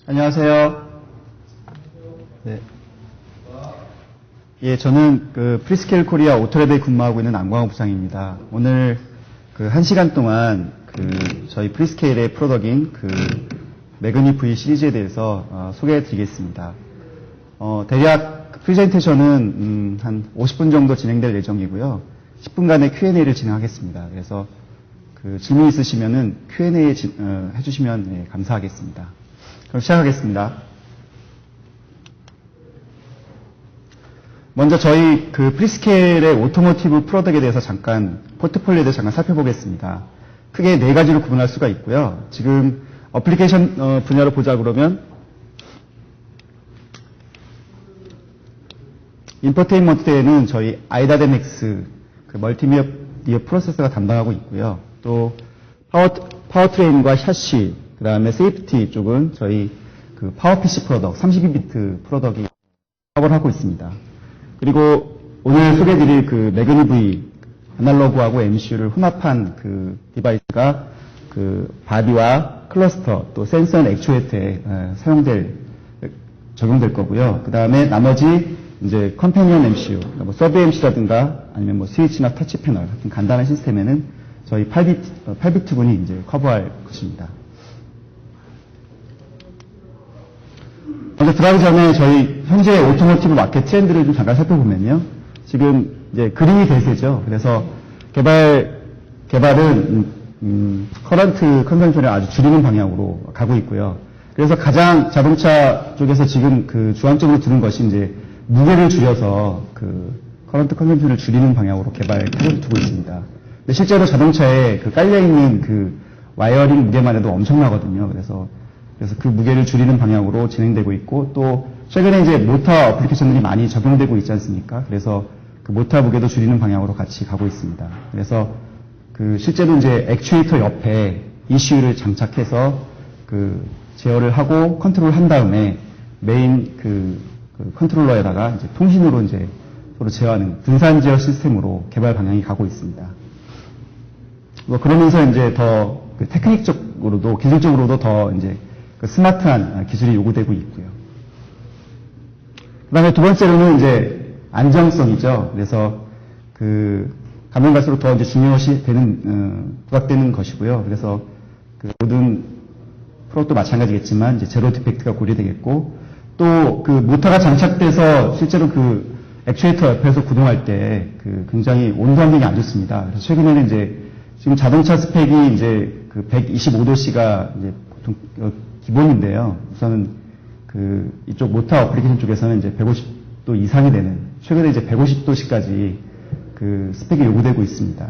안녕하세요. 네. 예, 저는 프리스케일 코리아 오토랩에 근무하고 있는 안광호 부장입니다. 오늘 1시간 동안 저희 프리스케일의 프로덕인 매그니 V 시리즈에 대해서 소개해 드리겠습니다. 대략 프레젠테이션은 한 50분 정도 진행될 예정이고요. 10분간의 Q&A를 진행하겠습니다. 그래서 질문 있으시면은 Q&A 해주시면 감사하겠습니다. 그럼 시작하겠습니다. 먼저 저희 프리스케일의 오토모티브 프로덕에 대해서 포트폴리오에 대해서 잠깐 살펴보겠습니다. 크게 4가지로 구분할 수가 있고요. 지금 어플리케이션 분야로 보자 그러면 인포테인먼트에는 저희 아이다데맥스 멀티미디어 프로세서가 담당하고 있고요. 또 파워트레인과 샤시, 그 다음에 세이프티 쪽은 저희 파워PC 프로덕, 32비트 프로덕이 사업을 하고 있습니다. 그리고 오늘 소개해드릴 매그니 V 아날로그하고 MCU를 혼합한 디바이스가 바디와 클러스터 또 센서 앤 액추에이터에 적용될 거고요. 그 다음에 나머지 이제 컴패니언 MCU, 서브 MC라든가 아니면 스위치나 터치 패널 같은 간단한 시스템에는 저희 8비트군이 이제 커버할 것입니다. 먼저 들어가기 전에 저희 현재 오토모티브 마켓 트렌드를 좀 잠깐 살펴보면요. 지금 이제 그림이 대세죠. 그래서 개발은 커런트 컨섬션을 아주 줄이는 방향으로 가고 있고요. 그래서 가장 자동차 쪽에서 지금 주안점으로 두는 것이 이제 무게를 줄여서 커런트 컨섬션을 줄이는 방향으로 개발 태도를 두고 있습니다. 근데 실제로 자동차에 깔려있는 와이어링 무게만 해도 엄청나거든요. 그래서 그 무게를 줄이는 방향으로 진행되고 있고, 또 최근에 이제 모터 어플리케이션들이 많이 적용되고 있지 않습니까? 그래서 모터 무게도 줄이는 방향으로 같이 가고 있습니다. 그래서 실제로 이제 액추에이터 옆에 ECU를 장착해서 제어를 하고 컨트롤 한 다음에 메인 컨트롤러에다가 이제 통신으로 이제 서로 제어하는 분산 제어 시스템으로 개발 방향이 가고 있습니다. 그러면서 이제 더 테크닉적으로도 기술적으로도 더 이제 스마트한 기술이 요구되고 있고요. 그 다음에 두 번째로는 이제 안정성이죠. 그래서 가면 갈수록 더 이제 중요시 부각되는 것이고요. 그래서 모든 프로도 마찬가지겠지만 이제 제로 디펙트가 고려되겠고, 또 모터가 장착돼서 실제로 액추에이터 옆에서 구동할 때 굉장히 온도 환경이 안 좋습니다. 그래서 최근에는 이제 지금 자동차 스펙이 이제 125도씨가 이제 보통 기본인데요. 우선은 이쪽 모터 어플리케이션 쪽에서는 이제 150도 이상이 되는, 최근에 이제 150도씨까지 스펙이 요구되고 있습니다.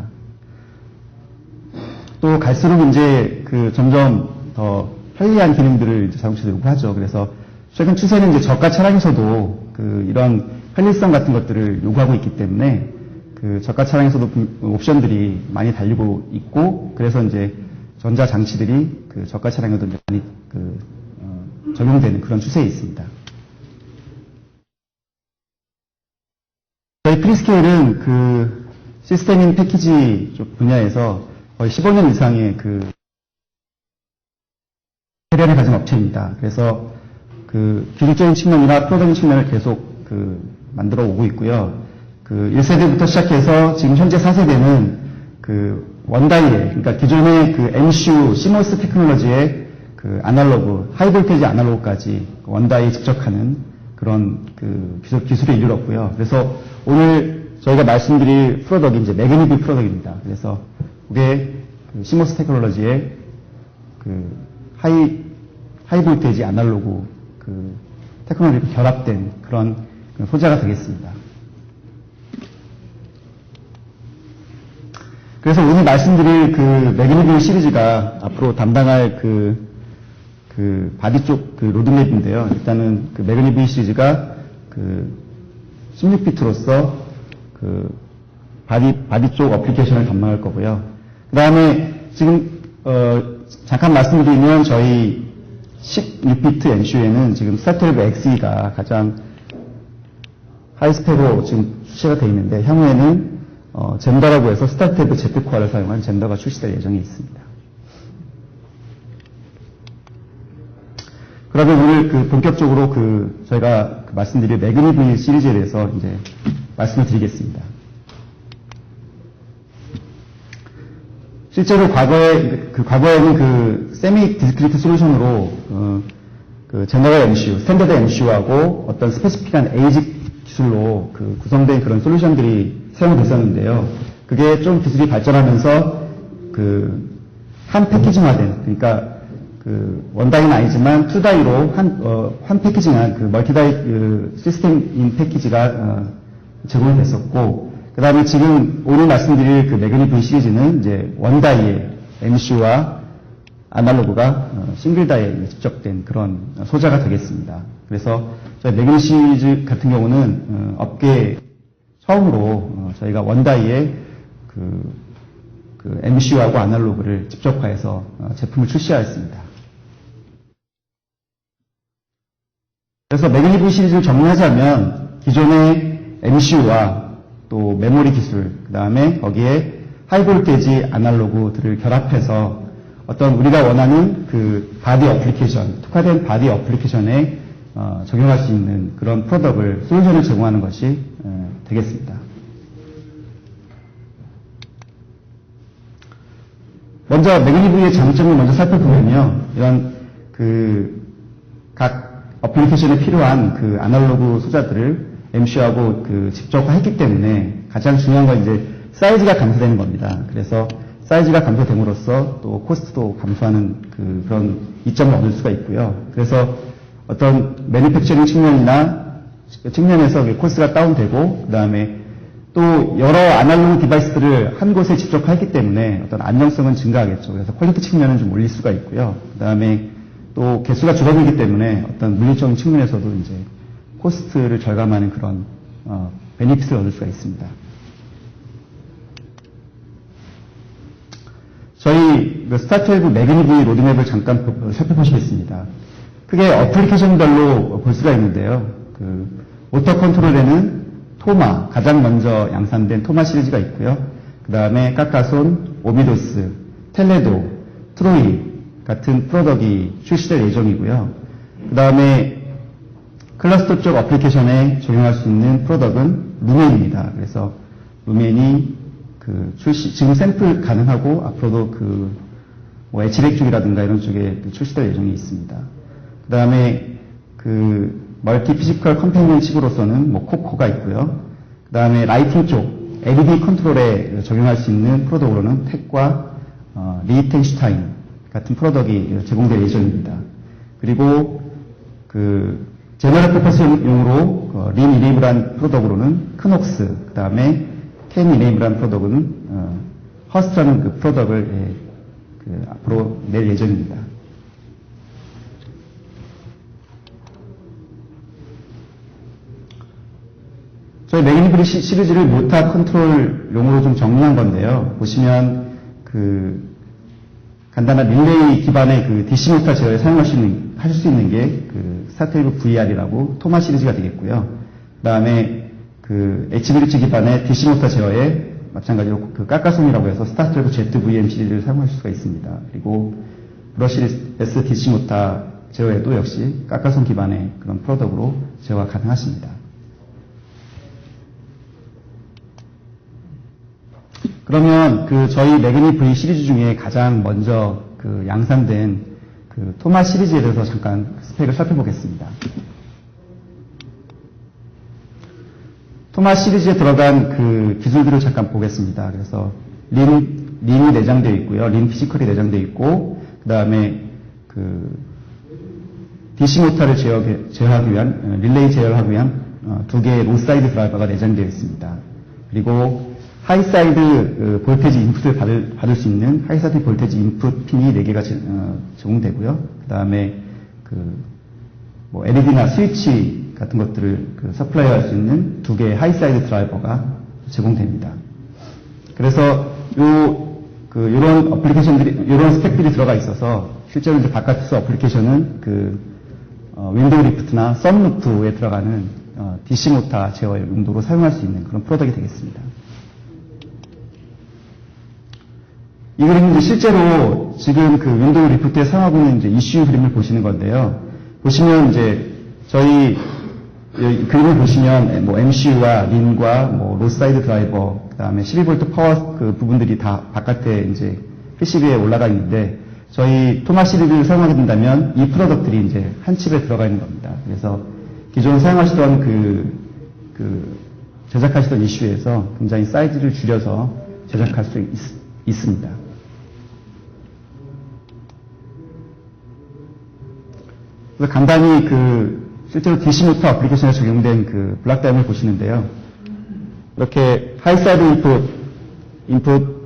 또 갈수록 이제 점점 더 편리한 기능들을 이제 자동차도 요구하죠. 그래서 최근 추세는 이제 저가 차량에서도 이런 편리성 같은 것들을 요구하고 있기 때문에 저가 차량에서도 옵션들이 많이 달리고 있고, 그래서 이제 전자 장치들이 저가 차량에도 많이 적용되는 그런 추세에 있습니다. 저희 프리스케일은 시스템인 패키지 쪽 분야에서 거의 15년 이상의 캐리어를 가진 업체입니다. 그래서 기술적인 측면이나 프로덕인 측면을 계속 만들어 오고 있고요. 1세대부터 시작해서 지금 현재 4세대는 원다이에, 그러니까 기존의 MCU, CMOS 테크놀로지의 아날로그, 하이볼테이지 아날로그까지 원다이에 직접하는 그런 기술에 이르렀고요. 그래서 오늘 저희가 말씀드릴 프로덕이 이제 매그니 V 프로덕입니다. 그래서 그게 CMOS 테크놀로지의 하이볼테이지 아날로그 테크놀로지가 결합된 그런 소재가 되겠습니다. 그래서 오늘 말씀드릴 매그니 V 시리즈가 앞으로 담당할 바디 쪽 로드맵인데요. 일단은 매그니 V 시리즈가 16비트로서 바디 쪽 어플리케이션을 담당할 거고요. 그 다음에 지금 잠깐 말씀드리면 저희 16비트 MCU에는 지금 스타12 XE가 가장 하이스펙으로 지금 출시가 되어 있는데, 향후에는 젠더라고 해서 스타12 Z코어를 사용한 젠더가 출시될 예정에 있습니다. 그러면 오늘 본격적으로 저희가 말씀드릴 매그니 V 시리즈에 대해서 이제 말씀을 드리겠습니다. 실제로 과거에는 세미 디스크리트 솔루션으로 제너럴 MCU, 스탠더드 MCU하고 어떤 스페시픽한 에이직 기술로 구성된 그런 솔루션들이 사용됐었는데요. 그게 좀 기술이 발전하면서 한 패키징화된, 그러니까 원다이는 아니지만 투다이로 한 패키징한 멀티다이 시스템 인 패키지가 제공이 됐었고, 그 다음에 지금 오늘 말씀드릴 매그니 V 시리즈는 이제 원다이의 MCU와 아날로그가 싱글다이에 집적된 그런 소자가 되겠습니다. 그래서 저희 매그니 시리즈 같은 경우는 업계 처음으로 저희가 원다이의 MCU하고 아날로그를 집적화해서 제품을 출시하였습니다. 그래서 매그니 V 시리즈를 정리하자면 기존의 MCU와 또 메모리 기술, 그 다음에 거기에 하이볼테지 아날로그들을 결합해서 어떤 우리가 원하는 바디 어플리케이션, 특화된 바디 어플리케이션에 적용할 수 있는 그런 프로덕트를, 솔루션을 제공하는 것이 되겠습니다. 먼저 매그니 V의 장점을 먼저 살펴보면요. 이런 각 어플리케이션에 필요한 아날로그 소자들을 MCU하고 집적화했기 때문에 가장 중요한 건 이제 사이즈가 감소되는 겁니다. 그래서 사이즈가 감소됨으로써 또 코스트도 감소하는 그런 이점을 얻을 수가 있고요. 그래서 어떤 매니팩처링 측면에서 코스트가 다운되고, 그 다음에 또 여러 아날로그 디바이스들을 한 곳에 집적화했기 때문에 어떤 안정성은 증가하겠죠. 그래서 퀄리티 측면은 좀 올릴 수가 있고요. 그 다음에 또 개수가 줄어들기 때문에 어떤 물리적인 측면에서도 이제 코스트를 절감하는 그런 베니핏을 얻을 수가 있습니다. 저희 스타12 매그니 V 로드맵을 잠깐 살펴보시겠습니다. 크게 어플리케이션별로 볼 수가 있는데요. 모터 컨트롤에는 토마, 가장 먼저 양산된 토마 시리즈가 있고요. 그 다음에 까까손, 오미도스, 텔레도, 트로이 같은 프로덕트가 출시될 예정이고요. 그 다음에 클러스터 쪽 어플리케이션에 적용할 수 있는 프로덕트는 루멘입니다. 그래서 루멘이 지금 샘플 가능하고 앞으로도 HDX 쪽이라든가 이런 쪽에 출시될 예정이 있습니다. 그 다음에 멀티 피지컬 컴패니언 칩으로서는 코코가 있고요. 그 다음에 라이팅 쪽 LED 컨트롤에 적용할 수 있는 프로덕트로는 텍과 리히텐슈타인 같은 프로덕트가 제공될 예정입니다. 그리고 제너럴 퍼포스용으로 린 이네이블한 프로덕트로는 크녹스, 그 다음에 캔 이네이블한 프로덕트는 허스트라는 프로덕트를 앞으로 낼 예정입니다. 저희 매그니 V 시리즈를 모타 컨트롤용으로 좀 정리한 건데요. 보시면 간단한 릴레이 기반의 DC 모타 제어에 하실 수 있는 게 스타12 VR이라고 토마 시리즈가 되겠고요. 그 다음에 H브릿지 기반의 DC 모타 제어에 마찬가지로 까까손이라고 해서 스타12 ZVM 시리즈를 사용하실 수가 있습니다. 그리고 브러쉬 S DC 모타 제어에도 역시 까까손 기반의 그런 프로덕트로 제어가 가능하십니다. 그러면 저희 매그니 V 시리즈 중에 가장 먼저 양산된 토마 시리즈에 대해서 잠깐 스펙을 살펴보겠습니다. 토마 시리즈에 들어간 기술들을 잠깐 보겠습니다. 그래서 린이 내장되어 있고요. 린 피지컬이 내장되어 있고, 그 다음에 DC 모터를 제어하기 위한, 릴레이 제어를 하기 위한 두 개의 로사이드 드라이버가 내장되어 있습니다. 그리고 하이사이드 볼테지 인풋을 받을 수 있는 하이사이드 볼테지 인풋 핀이 4개가 제공되고요. 그 다음에 LED나 스위치 같은 것들을 서플라이할 수 있는 2개의 하이사이드 드라이버가 제공됩니다. 그래서 요런 어플리케이션들이, 요런 스펙들이 들어가 있어서 실제로 이제 바깥에서 어플리케이션은 윈도우 리프트나 썬루프에 들어가는 DC 모터 제어 용도로 사용할 수 있는 그런 프로덕트가 되겠습니다. 이 그림은 이제 실제로 지금 윈도우 리프트에 사용하고 있는 이제 이슈 그림을 보시는 건데요. 보시면 이제 저희 그림을 보시면 뭐 MCU와 린과 뭐 로사이드 드라이버, 그다음에 12V 파워 그 부분들이 다 바깥에 이제 PCB에 올라가 있는데 저희 토마 시리즈를 사용하게 된다면 이 프로덕트들이 이제 한 칩에 들어가 있는 겁니다. 그래서 기존 사용하시던 제작하시던 이슈에서 굉장히 사이즈를 줄여서 제작할 수 있습니다. 그래서 간단히 실제로 DC 모터 애플리케이션에 적용된 블락다이어그램을 보시는데요. 이렇게 하이사이드 인풋,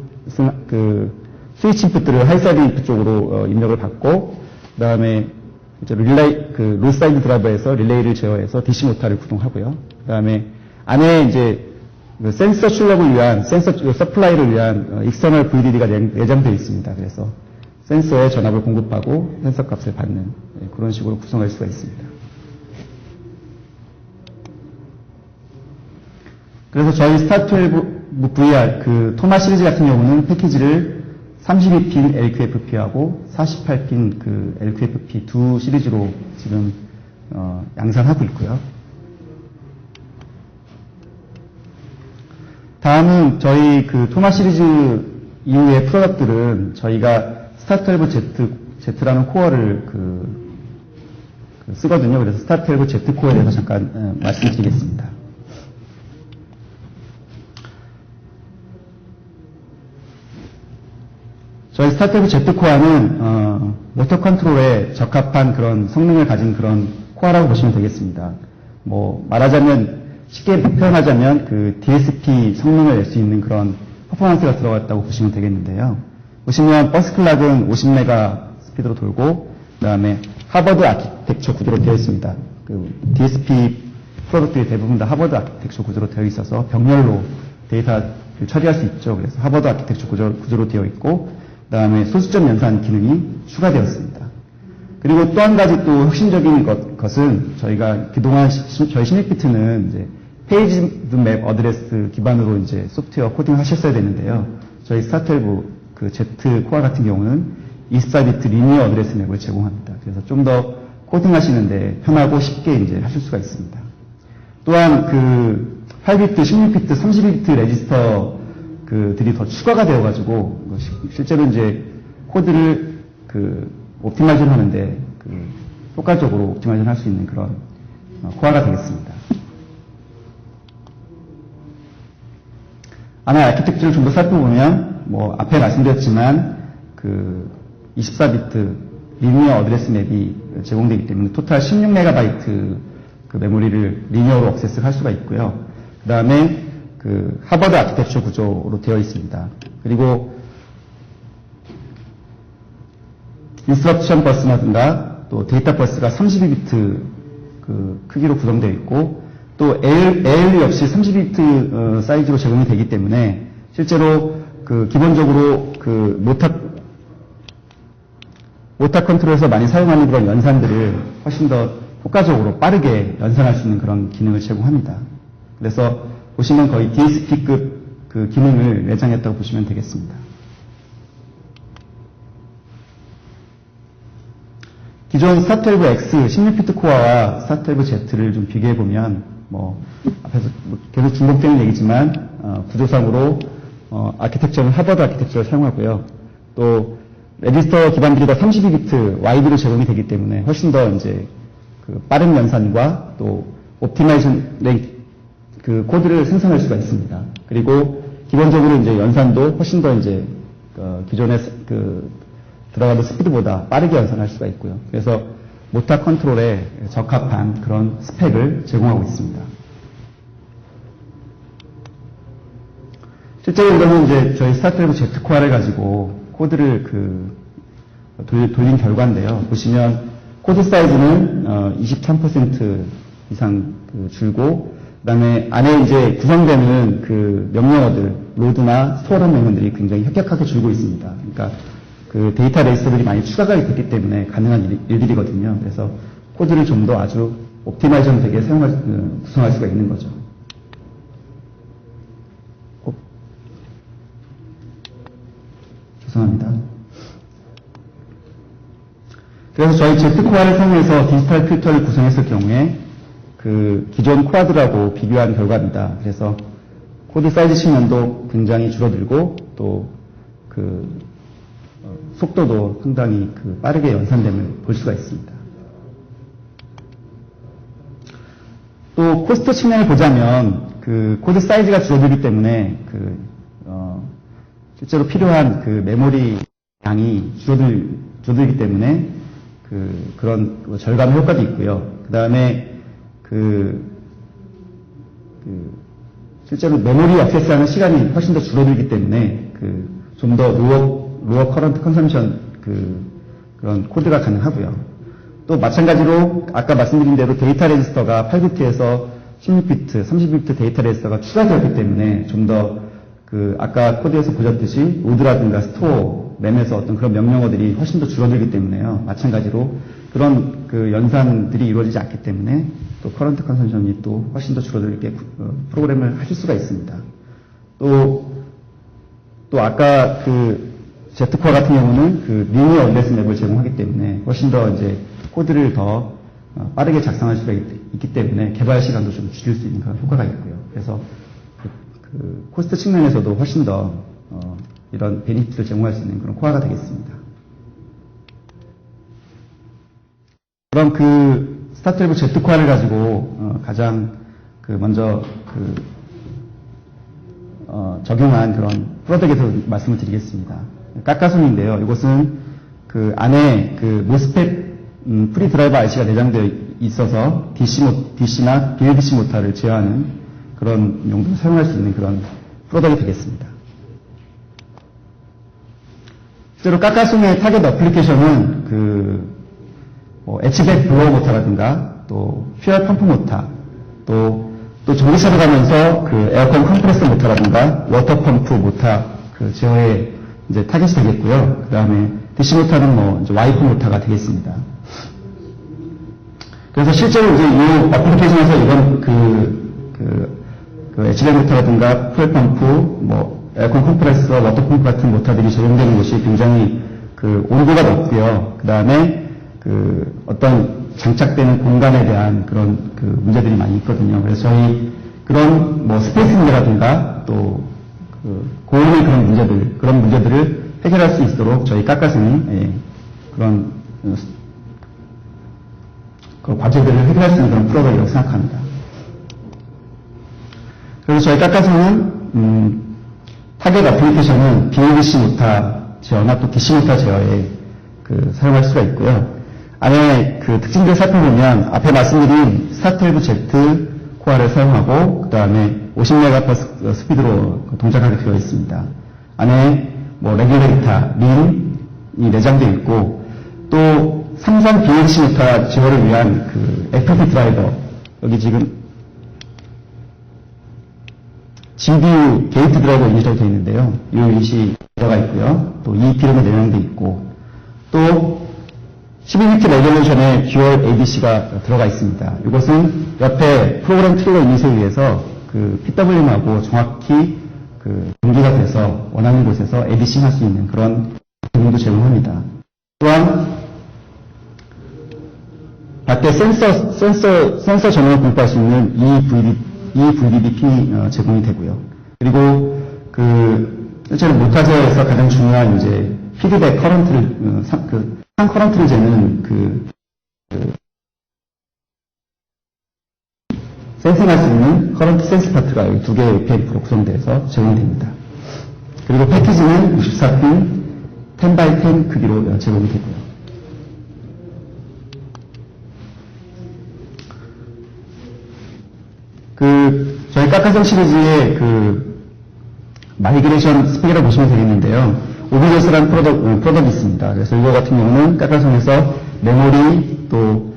스위치 인풋들을 하이사이드 인풋 쪽으로 입력을 받고, 그 다음에 로사이드 드라이버에서 릴레이를 제어해서 DC 모터를 구동하고요. 그 다음에 안에 이제 센서 출력을 위한, 서플라이를 위한 익스터널 VDD가 내장되어 있습니다. 그래서 센서에 전압을 공급하고 센서 값을 받는 그런 식으로 구성할 수가 있습니다. 그래서 저희 스타12 VR 토마 시리즈 같은 경우는 패키지를 32핀 LQFP하고 48핀 LQFP 두 시리즈로 지금 양산하고 있고요. 다음은 저희 토마 시리즈 이후의 프로덕트들은 저희가 스타12Z라는 코어를 쓰거든요. 그래서 스타12Z 코어에 대해서 잠깐 말씀드리겠습니다. 저희 스타12Z 코어는 모터 컨트롤에 적합한 그런 성능을 가진 그런 코어라고 보시면 되겠습니다. 뭐 말하자면 쉽게 표현하자면 DSP 성능을 낼 수 있는 그런 퍼포먼스가 들어갔다고 보시면 되겠는데요. 보시면 버스 클락은 50메가 스피드로 돌고, 그 다음에 하버드 아키텍처 구조로 되어 있습니다. DSP 프로덕트의 대부분 다 하버드 아키텍처 구조로 되어 있어서 병렬로 데이터를 처리할 수 있죠. 그래서 하버드 아키텍처 구조로 되어 있고, 그 다음에 소수점 연산 기능이 추가되었습니다. 그리고 또 한 가지 또 혁신적인 것은 저희가 그동안 저희 16비트는 이제 페이지 맵 어드레스 기반으로 이제 소프트웨어 코딩을 하셨어야 되는데요. 저희 스타12 Z 코어 같은 경우는 24비트 리니어 어드레스 맵을 제공합니다. 그래서 좀 더 코딩하시는데 편하고 쉽게 이제 하실 수가 있습니다. 또한 8비트, 16비트, 32비트 레지스터들이 더 추가가 되어가지고 실제로 이제 코드를 옵티마이징 하는데 효과적으로 옵티마이징 할 수 있는 그런 코어가 되겠습니다. 하나의 아키텍처를 좀 더 살펴보면, 뭐, 앞에 말씀드렸지만, 24비트 리니어 어드레스 맵이 제공되기 때문에, 토탈 16MB 메모리를 리니어로 액세스를 할 수가 있고요. 그 다음에, 하버드 아키텍처 구조로 되어 있습니다. 그리고, 인스트럭션 버스라든가, 또 데이터 버스가 32비트 크기로 구성되어 있고, 또 ALU 역시 30비트 사이즈로 제공이 되기 때문에 실제로 기본적으로 모타 컨트롤에서 많이 사용하는 그런 연산들을 훨씬 더 효과적으로 빠르게 연산할 수 있는 그런 기능을 제공합니다. 그래서 보시면 거의 DSP급 기능을 내장했다고 보시면 되겠습니다. 기존 스타12X 16비트 코어와 스타12Z를 좀 비교해보면, 뭐, 앞에서 계속 중복되는 얘기지만, 구조상으로, 아키텍처는 하버드 아키텍처를 사용하고요. 또, 레지스터 기반들이 다 32비트 와이드로 제공이 되기 때문에 훨씬 더 이제, 빠른 연산과 또, 옵티마이션, 코드를 생성할 수가 있습니다. 그리고, 기본적으로 이제 연산도 훨씬 더 이제, 기존의 들어가는 스피드보다 빠르게 연산할 수가 있고요. 그래서 모터 컨트롤에 적합한 그런 스펙을 제공하고 있습니다. 실제로 이거는 이제 저희 스타12 Z 코어를 가지고 코드를 돌린 결과인데요. 보시면 코드 사이즈는 23% 이상 줄고, 그다음에 안에 이제 구성되는 명령어들, 로드나 스토어런 명령들이 굉장히 협격하게 줄고 있습니다. 그러니까 데이터 레지스터들이 많이 추가가 됐기 때문에 가능한 일들이거든요. 그래서 코드를 좀 더 아주 옵티마이션 되게 구성할 수가 있는 거죠. 죄송합니다. 그래서 저희 Z코어를 사용해서 디지털 필터를 구성했을 경우에 그 기존 코어들하고 비교한 결과입니다. 그래서 코드 사이즈 측면도 굉장히 줄어들고 또 그 속도도 상당히 그 빠르게 연산됨을 볼 수가 있습니다. 또 코스트 측면을 보자면 그 코드 사이즈가 줄어들기 때문에 실제로 필요한 그 메모리 양이 줄어들기 때문에 그런 절감 효과도 있고요. 그 다음에 실제로 메모리 액세스하는 시간이 훨씬 더 줄어들기 때문에 좀 더 로어 커런트 컨섬션 그런 코드가 가능하고요. 또 마찬가지로 아까 말씀드린 대로 데이터 레지스터가 8비트에서 16비트, 30비트 데이터 레지스터가 추가되었기 때문에 좀 더 아까 코드에서 보셨듯이 로드라든가 스토어, 램에서 어떤 그런 명령어들이 훨씬 더 줄어들기 때문에요. 마찬가지로 그런 연산들이 이루어지지 않기 때문에 또 커런트 컨섬션이 또 훨씬 더 줄어들게 프로그램을 하실 수가 있습니다. 또 아까 Z코어 같은 경우는 리니어 어드레스 맵을 제공하기 때문에 훨씬 더 이제 코드를 더 빠르게 작성할 수가 있기 때문에 개발 시간도 좀 줄일 수 있는 그런 효과가 있고요. 그래서 코스트 측면에서도 훨씬 더 이런 베니핏을 제공할 수 있는 그런 코어가 되겠습니다. 그럼 스타12 Z코어를 가지고 가장 먼저 적용한 그런 프로덕트에 대해서 말씀을 드리겠습니다. 까까송인데요. 이것은 안에 모스펫 프리 드라이버 IC가 내장되어 있어서 DC나 BLDC 모터를 제어하는 그런 용도로 사용할 수 있는 그런 프로덕트이 되겠습니다. 실제로 까까송의 타겟 어플리케이션은 H백 블로어 모터라든가 또 퓨얼 펌프 모터 또 전기차로 가면서 에어컨 컴프레서 모터라든가 워터 펌프 모터 제어에 이제 타겟이 되겠고요. 그 다음에 DC 모터는 이제 와이프 모터가 되겠습니다. 그래서 실제로 이제 이 어플리케이션에서 이런 H백 모터라든가 퓨얼 펌프, 에어컨 컴프레서, 워터 펌프 같은 모터들이 적용되는 곳이 굉장히 온도가 높고요. 그 다음에 어떤 장착되는 공간에 대한 그런 문제들이 많이 있거든요. 그래서 저희 그런 스페이스 문제라든가 또 고온의 그런 문제들을 해결할 수 있도록 저희 까까송이 그런 과제들을 해결할 수 있는 그런 프로그램이라고 생각합니다. 그래서 저희 까까송은 타겟 어플리케이션은 BLDC 모터 제어나 또 DC 모터 제어에 사용할 수가 있고요. 안에 특징들을 살펴보면 앞에 말씀드린 스타12Z 코어를 사용하고 그 다음에 50MHz 스피드로 동작하게 되어 있습니다. 안에 레귤레이터, 린이 내장되어 있고 또 삼성 BLDC 모터 제어를 위한 FPP 드라이버 여기 지금 GPU 게이트 드라이버 이니시라고 되어 있는데요. 이 이니시 들어가 있고요. 또 EEPROM이 내장되어 있고 또 12비트 레졸루션에 듀얼 ADC가 들어가 있습니다. 이것은 옆에 프로그램 트리거 이닛에 의해서 PWM하고 정확히 연기가 돼서 원하는 곳에서 ADC 할 수 있는 그런 기능도 제공합니다. 또한 밖에 센서 전원을 공부할 수 있는 EVDD 핀이 제공이 되고요. 그리고 실제로 모터제에서 가장 중요한 이제 피드백 커런트를 상 커런트를 재는 센싱할 수 있는 커런트 센스 파트가 여기 두 개의 API로 구성되어서 제공됩니다. 그리고 패키지는 64핀 10x10 크기로 제공이 되고요. 저희 까까송 시리즈의 마이그레이션 스펙이라고 보시면 되겠는데요. 오비저스라는 프로덕트가 있습니다. 그래서 이거 같은 경우는 까까송에서 메모리, 또,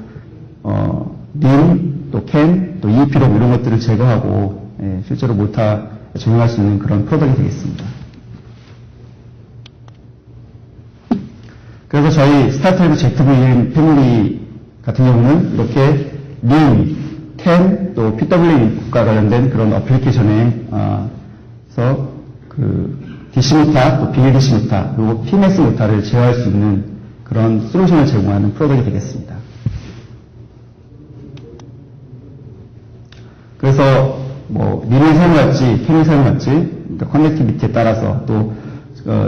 림, 또 캔, 또 EEPROM 이런 것들을 제거하고, 실제로 모터 적용할 수 있는 그런 프로덕트이 되겠습니다. 그래서 저희 스타12 ZV 패밀리 같은 경우는 이렇게 림, 캔, 또 PWM과 관련된 그런 어플리케이션에, DC 모터, 또 BLDC 모터, 그리고 PMS 모터를 제어할 수 있는 그런 솔루션을 제공하는 프로덕이 되겠습니다. 그래서 린을 사용할지 캔을 사용할지 그러니까 커넥티비티에 따라서 또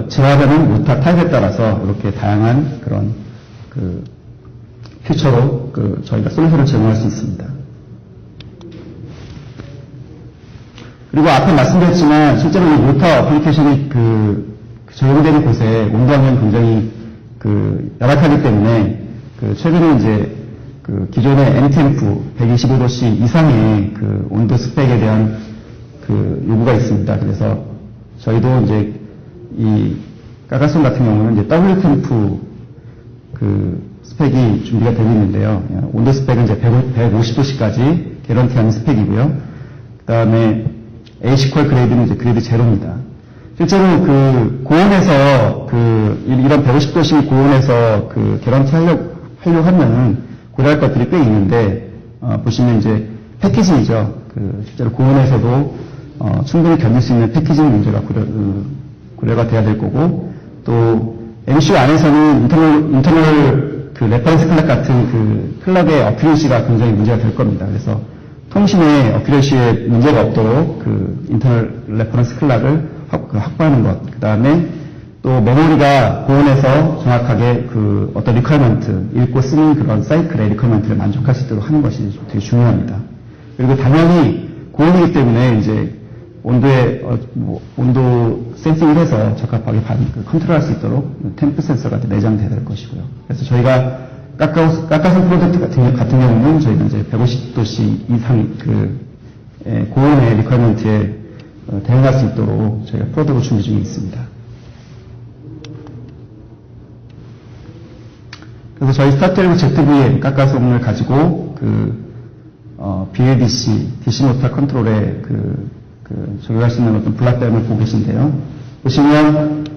제어하는 오타 타입에 따라서 이렇게 다양한 그런 퓨처로 저희가 솔루션을 제공할 수 있습니다. 그리고 앞에 말씀드렸지만 실제로 이 모터 어플리케이션이 적용되는 곳에 온도하면 굉장히 열악하기 때문에 최근에 이제 기존의 NTMF 125도씨 이상의 온도 스펙에 대한 요구가 있습니다. 그래서 저희도 이제 이 가가손 같은 경우는 이제 WTMF 스펙이 준비가 되고 있는데요. 온도 스펙은 이제 150도씨까지 개런티하는 스펙이고요. 그 다음에 A시퀄 그레이드는 이제 그레이드 제로입니다. 실제로 고온에서 이런 150도씨 고온에서 개런티 하려고 하면은 고려할 것들이 꽤 있는데, 보시면 이제 패키징이죠. 실제로 고온에서도 충분히 견딜 수 있는 패키징 문제가 고려가 돼야 될 거고, 또 MCU 안에서는 인터널 레퍼런스 클락 같은 클락의 어큐레시가 굉장히 문제가 될 겁니다. 그래서 통신의 어큐레시에 문제가 없도록 인터널 레퍼런스 클락을 확보하는 것, 그 다음에 또 메모리가 고온에서 정확하게 어떤 리퀘어먼트, 읽고 쓰는 그런 사이클의 리퀘어먼트를 만족할 수 있도록 하는 것이 되게 중요합니다. 그리고 당연히 고온이기 때문에 이제 온도 센싱을 해서 적합하게 컨트롤할 수 있도록 템프 센서가 내장돼야 될 것이고요. 그래서 저희가 가까손 프로젝트 같은 경우는 저희가 이제 150도씨 이상 고온의 리퀘어먼트에 대응할 수 있도록 저희가 프로덕을 준비 중에 있습니다. 그래서 저희 스타12 ZVM 가까손을 가지고 BLDC, DC 모터 컨트롤에 적용할 수 있는 어떤 블락다이언을 보고 계신데요. 보시면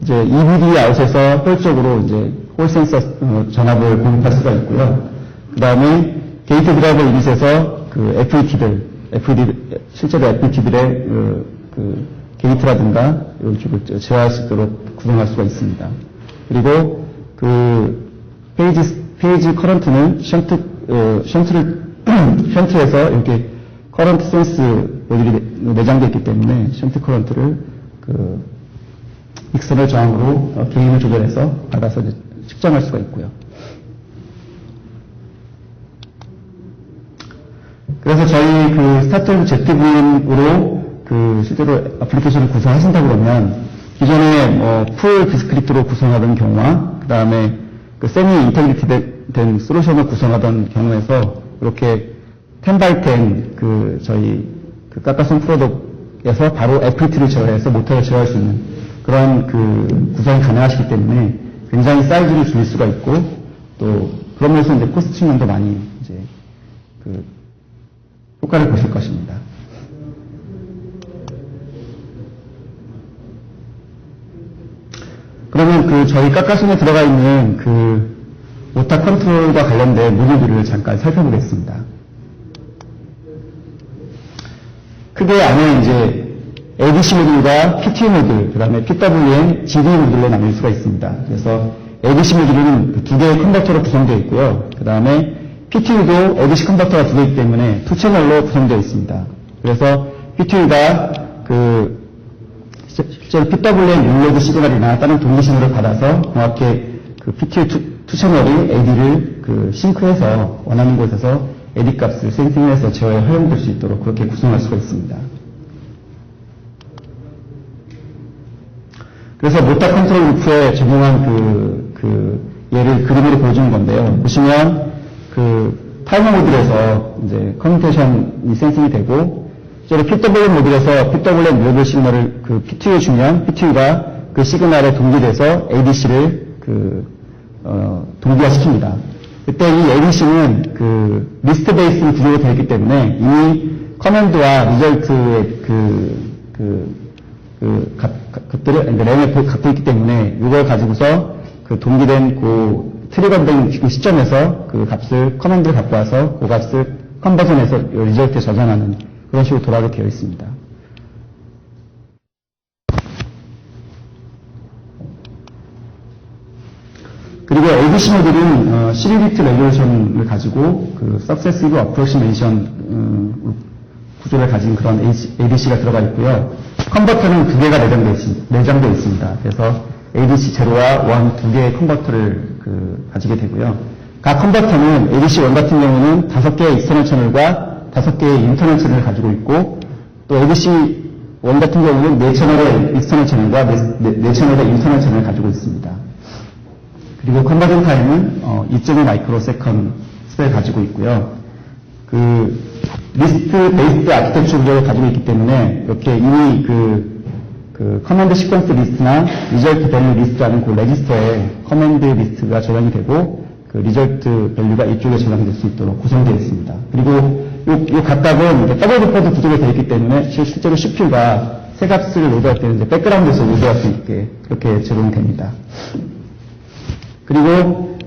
이제 EVD 아웃에서 홀적으로 이제 홀 센서 전압을 공급할 수가 있고요. 그 다음에 게이트 드라이버 유닛에서 실제로 FET들의 게이트라든가 이런 쪽을 제어할 수 있도록 구성할 수가 있습니다. 그리고 페이지 커런트는 션트에서 이렇게 커런트 센스 모듈이 내장되어 있기 때문에 션트 커런트를 익스터널 저항으로 게인을 조절해서 받아서 측정할 수가 있고요. 그래서 저희 스타12 ZVM으로 실제로 애플리케이션을 구성하신다고 그러면 기존에 풀 디스크립트로 구성하던 경우와 그 다음에 세미 인테그리티 된 솔루션을 구성하던 경우에서 이렇게 10x10 저희 가까손 프로덕에서 바로 FET를 제어해서 모터를 제어할 수 있는 그런 구성이 가능하시기 때문에 굉장히 사이즈를 줄일 수가 있고 또 그런 면에서 이제 코스트 측면도 많이 이제 효과를 보실 것입니다. 그러면 저희 가까손에 들어가 있는 모터 컨트롤과 관련된 모듈들을 잠깐 살펴보겠습니다. 크게 안에 이제 ADC 모듈과 PT 모듈, 그 다음에 PWM, GD 모듈로 나눌 수가 있습니다. 그래서 ADC 모듈은 두 개의 컨버터로 구성되어 있고요. 그 다음에 PTU도 ADC 컨버터가 두 개이기 때문에 2채널로 구성되어 있습니다. 그래서 PTU가 실제로 PWM 릴레이드 시그널이나 다른 동기 신호를 받아서 정확히 PTU 2채널이 AD를 싱크해서 원하는 곳에서 AD 값을 센싱해서 제어에 활용될 수 있도록 그렇게 구성할 수가 있습니다. 그래서 모터 컨트롤 루프에 적용한 얘를 그림으로 보여주는 건데요. 보시면 타이머 모듈에서 이제 커뮤니케이션이 센싱이 되고, 실제로 PWM 모듈에서 PWM 릴레이드 시그널을 PTU에 주면 PTU가 그 시그널에 동기돼서 ADC를 동기화시킵니다. 그때 이 ADC는 리스트 베이스 구조로 되어 있기 때문에 이미 커맨드와 리절트의 값들을 램에 갖고 있기 때문에 이걸 가지고서 동기된 트리거된 시점에서 값을 커맨드를 갖고 와서 그 값을 컨버전해서 리절트에 저장하는 그런 식으로 돌아가게 되어 있습니다. ADC 모듈은 12비트 레졸루션을 가지고 그 Successive Approximation 구조를 가진 그런 ADC가 들어가 있고요. 컨버터는 2개가 내장되어 있습니다. 그래서 ADC 0와 1 2개의 컨버터를 가지게 되고요. 각 컨버터는 ADC 1 같은 경우는 5개의 익스터널 채널과 5개의 인터널 채널을 가지고 있고, 또 ADC 1 같은 경우는 4채널의 익스터널 채널과 4채널의 인터널 채널을 가지고 있습니다. 그리고 컨버전 타임은 2.2 마이크로 세컨드 스펙을 가지고 있고요. 그 리스트 베이스드 아키텍처 구조를 가지고 있기 때문에 이렇게 이미 그 커맨드 시퀀스 리스트나 리절트 밸류 리스트라는 그 레지스터에 커맨드 리스트가 저장이 되고 그 리절트 밸류가 이쪽에 저장될 수 있도록 구성되어 있습니다. 그리고 요 각각은 더블 버퍼드 구조가 되어 있기 때문에 실제로 CPU가 새 값을 로드할 때는 이제 백그라운드에서 로드할 수 있게 그렇게 제공이 됩니다. 그리고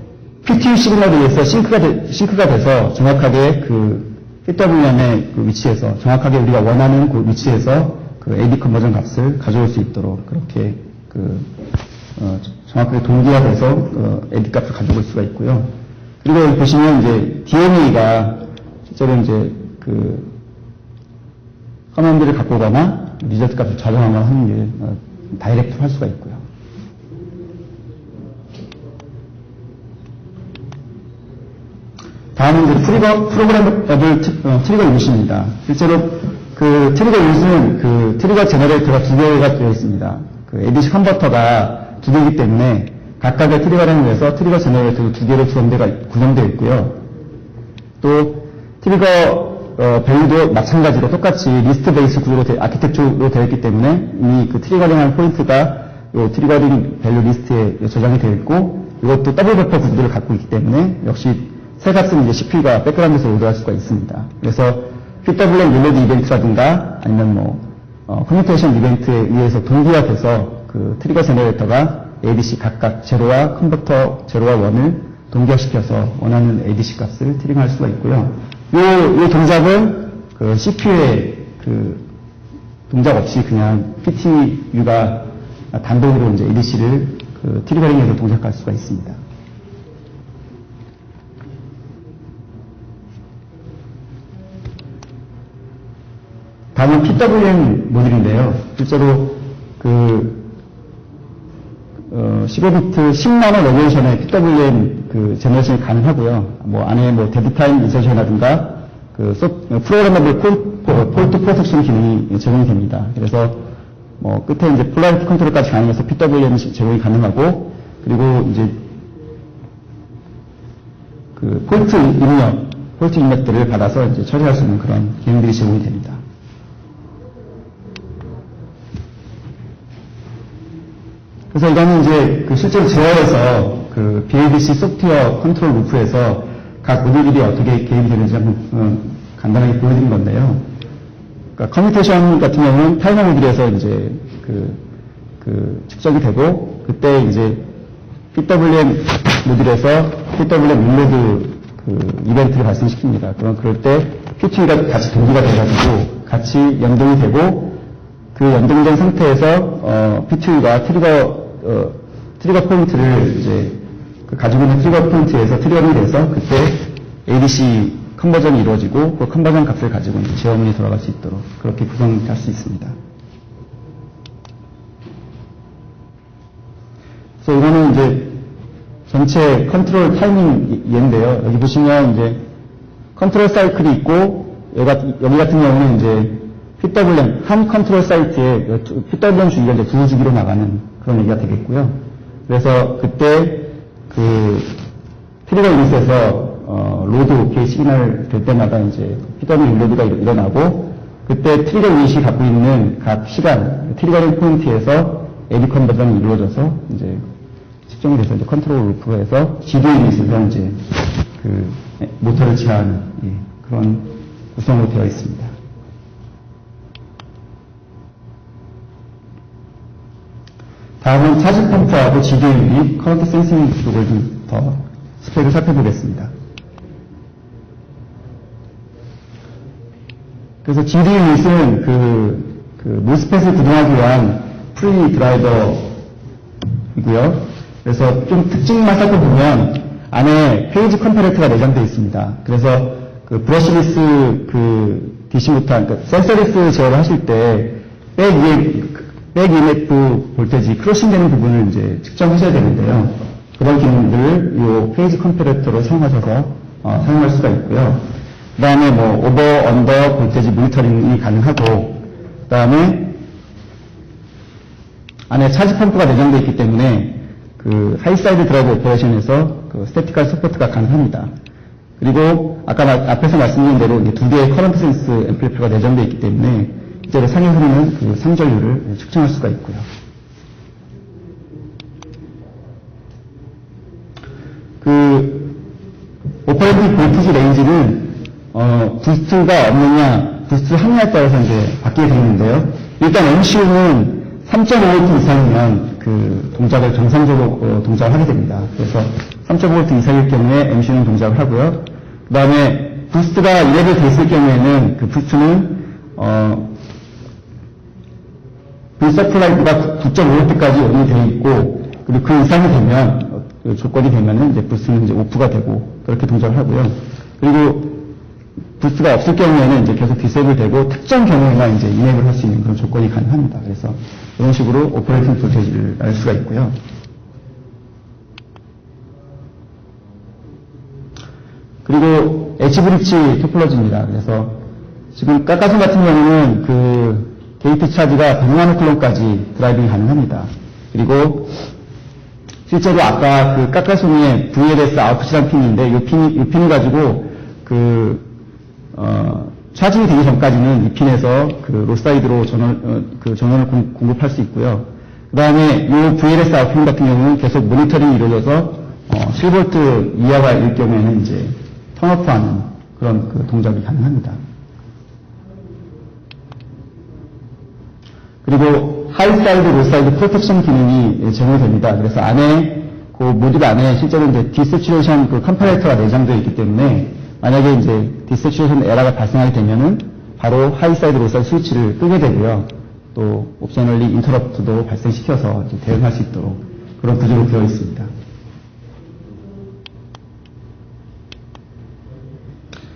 PTU 시그널에 의해서 싱크가 돼서 정확하게 그 PWM의 그 위치에서 정확하게 우리가 원하는 그 위치에서 그 AD 컨버전 값을 가져올 수 있도록 그렇게 정확하게 동기화돼서 AD 값을 가져올 수가 있고요. 그리고 여기 보시면 이제 DMA가 실제로 이제 그 커맨드를 갖고 오거나 리저트 값을 좌정하거나 하는 게 다이렉트로 할 수가 있고요. 다음은 이제 프로그래머블 트리거 유닛입니다. 실제로 그 트리거 유닛은 그 트리거 제너레이터가 2개가 되어 있습니다. 그 ADC 컨버터가 2개이기 때문에 각각의 트리거를 위해서 트리거 제너레이터도 2개로 구성되어 있고요. 또 트리거 밸류도 마찬가지로 똑같이 리스트 베이스 구조로 아키텍처로 되어 있기 때문에 이미 그 트리거링한 포인트가 이 트리거링 밸류 리스트에 저장이 되어 있고, 이것도 더블 버퍼 구조를 갖고 있기 때문에 역시 새 값은 이제 CPU가 백그라운드에서 로드할 수가 있습니다. 그래서 PWM 릴레드 이벤트라든가 아니면 커뮤니케이션 이벤트에 의해서 동기화돼서 그 트리거 제너레이터가 ADC 각각 제로와 컨버터 제로와 1을 동기화시켜서 원하는 ADC 값을 트리거할 수가 있고요. 이 동작은 그 CPU의 그 동작 없이 그냥 PTU가 단독으로 이제 ADC를 그 트리거링해서 동작할 수가 있습니다. 다음은 PWM 모듈인데요. 실제로 그 15비트 10나노 레졸루션의 PWM 그 제너레이션이 가능하고요. 뭐 안에 뭐 데드타임 인서션이라든가 그 프로그래머블 폴트 프로텍션 기능이 제공이 됩니다. 그래서 뭐 끝에 이제 폴라리티 컨트롤까지 가능해서 PWM 제공이 가능하고, 그리고 이제 그 폴트 입력들을 받아서 이제 처리할 수 있는 그런 기능들이 제공이 됩니다. 그래서 이거는 이제 그 실제로 제어에서 그 BADC 소프트웨어 컨트롤 루프에서 각 모듈들이 어떻게 개입이 되는지 한번 간단하게 보여드린 건데요. 그러니까 커뮤니케이션 같은 경우는 타이머 모듈에서 이제 그 측정이 되고, 그때 이제 PWM 모듈에서 PWM 릴레드 그 이벤트를 발생시킵니다. 그럴 때 PTU가 같이 동기가 돼가지고 같이 연동이 되고, 그 연동된 상태에서 PTU가 트리거 포인트를 이제 가지고 있는 트리거 포인트에서 트리거링이 돼서 그때 ADC 컨버전이 이루어지고 그 컨버전 값을 가지고 이제 제어문이 돌아갈 수 있도록 그렇게 구성할 수 있습니다. 그래서 이거는 이제 전체 컨트롤 타이밍 얘인데요. 여기 보시면 이제 컨트롤 사이클이 있고, 여기 같은 경우는 이제 PWM, 한 컨트롤 사이트에 PWM 주기가 이제 2주기로 나가는 그런 얘기가 되겠고요. 그래서 그때 그 트리거 유닛에서 로드 게이트 시그널 될 때마다 이제 PWM 릴레드가 일어나고, 그때 트리거 유닛이 갖고 있는 각 시간, 트리거링 포인트에서 AD 컨버전이 이루어져서 이제 측정이 돼서 이제 컨트롤 루프에서 GD 유닛에서 이제 그 모터를 제어하는 그런 구성으로 되어 있습니다. 다음은 차지 펌프하고 GD 유닛, 커런트 센싱 쪽을 좀 더 스펙을 살펴보겠습니다. 그래서 GD 유닛은 그 모스펫을 구동하기 위한 프리 드라이버이고요. 그래서 좀 특징만 살펴보면 안에 페이지 컴패레터가 내장되어 있습니다. 그래서 그 브러시리스 그 DC 모터, 그러니까 센서리스 제어를 하실 때 백 EMF 볼테지 크로싱 되는 부분을 이제 측정하셔야 되는데요. 그런 기능들을 이 페이지 컴패레터로 사용하셔서 사용할 수가 있고요. 그 다음에 뭐 오버, 언더 볼테지 모니터링이 가능하고, 그 다음에 안에 차지 펌프가 내장되어 있기 때문에 그 하이사이드 드라이브 오퍼레이션에서 그 스태티컬 서포트가 가능합니다. 그리고 아까 앞에서 말씀드린 대로 이제 두 개의 커런트 센스 앰플리파이어가 내장되어 있기 때문에 이제 상에 흐르는 그 상전율을 측정할 수가 있고요. 그 오퍼레이팅 볼티지 레인지는 부스트가 없느냐, 부스트 하느냐에 따라서 이제 바뀌게 되는데요. 일단 MCU는 3.5V 이상이면 그 동작을 정상적으로 동작을 하게 됩니다. 그래서 3.5V 이상일 경우에 MCU는 동작을 하고요. 그 다음에 부스트가 2레벨 돼 있을 경우에는 그 부스트는 불서플라이드가 9.5V까지 온이 되어 있고, 그리고 그 이상이 되면 조건이 되면은 이제 부스트는 이제 오프가 되고 그렇게 동작을 하고요. 그리고 부스트가 없을 경우에는 이제 계속 디세이블 되고 특정 경우에만 이제 이네이블 할 수 있는 그런 조건이 가능합니다. 그래서 이런 식으로 오퍼레이팅 볼테이지를 알 수가 있고요. 그리고 엣지 브릿지 토폴로지입니다. 그래서 지금 까까송 같은 경우는 그 게이트 차지가 100나노쿨럼까지 드라이빙이 가능합니다. 그리고 실제로 아까 그 까까송의 VLS 아웃풋이라는 핀인데 이 핀을 가지고 차징이 되기 전까지는 이 핀에서 그 로사이드로 전원을 공급할 수 있고요. 그 다음에 이 VLS 아웃핀 같은 경우는 계속 모니터링이 이루어져서 7V 이하가일 경우에는 이제 턴오프하는 그런 그 동작이 가능합니다. 그리고 하이사이드, 로사이드 프로텍션 기능이 제공이 됩니다. 그래서 안에 그 모듈 안에 실제로 이제 디스추레이션 그 컴퍼레이터가 내장되어 있기 때문에 만약에 이제 디스추레이션 에러가 발생하게 되면은 바로 하이사이드, 로사이드 스위치를 끄게 되고요. 또 옵셔널리 인터럽트도 발생시켜서 이제 대응할 수 있도록 그런 구조로 되어 있습니다.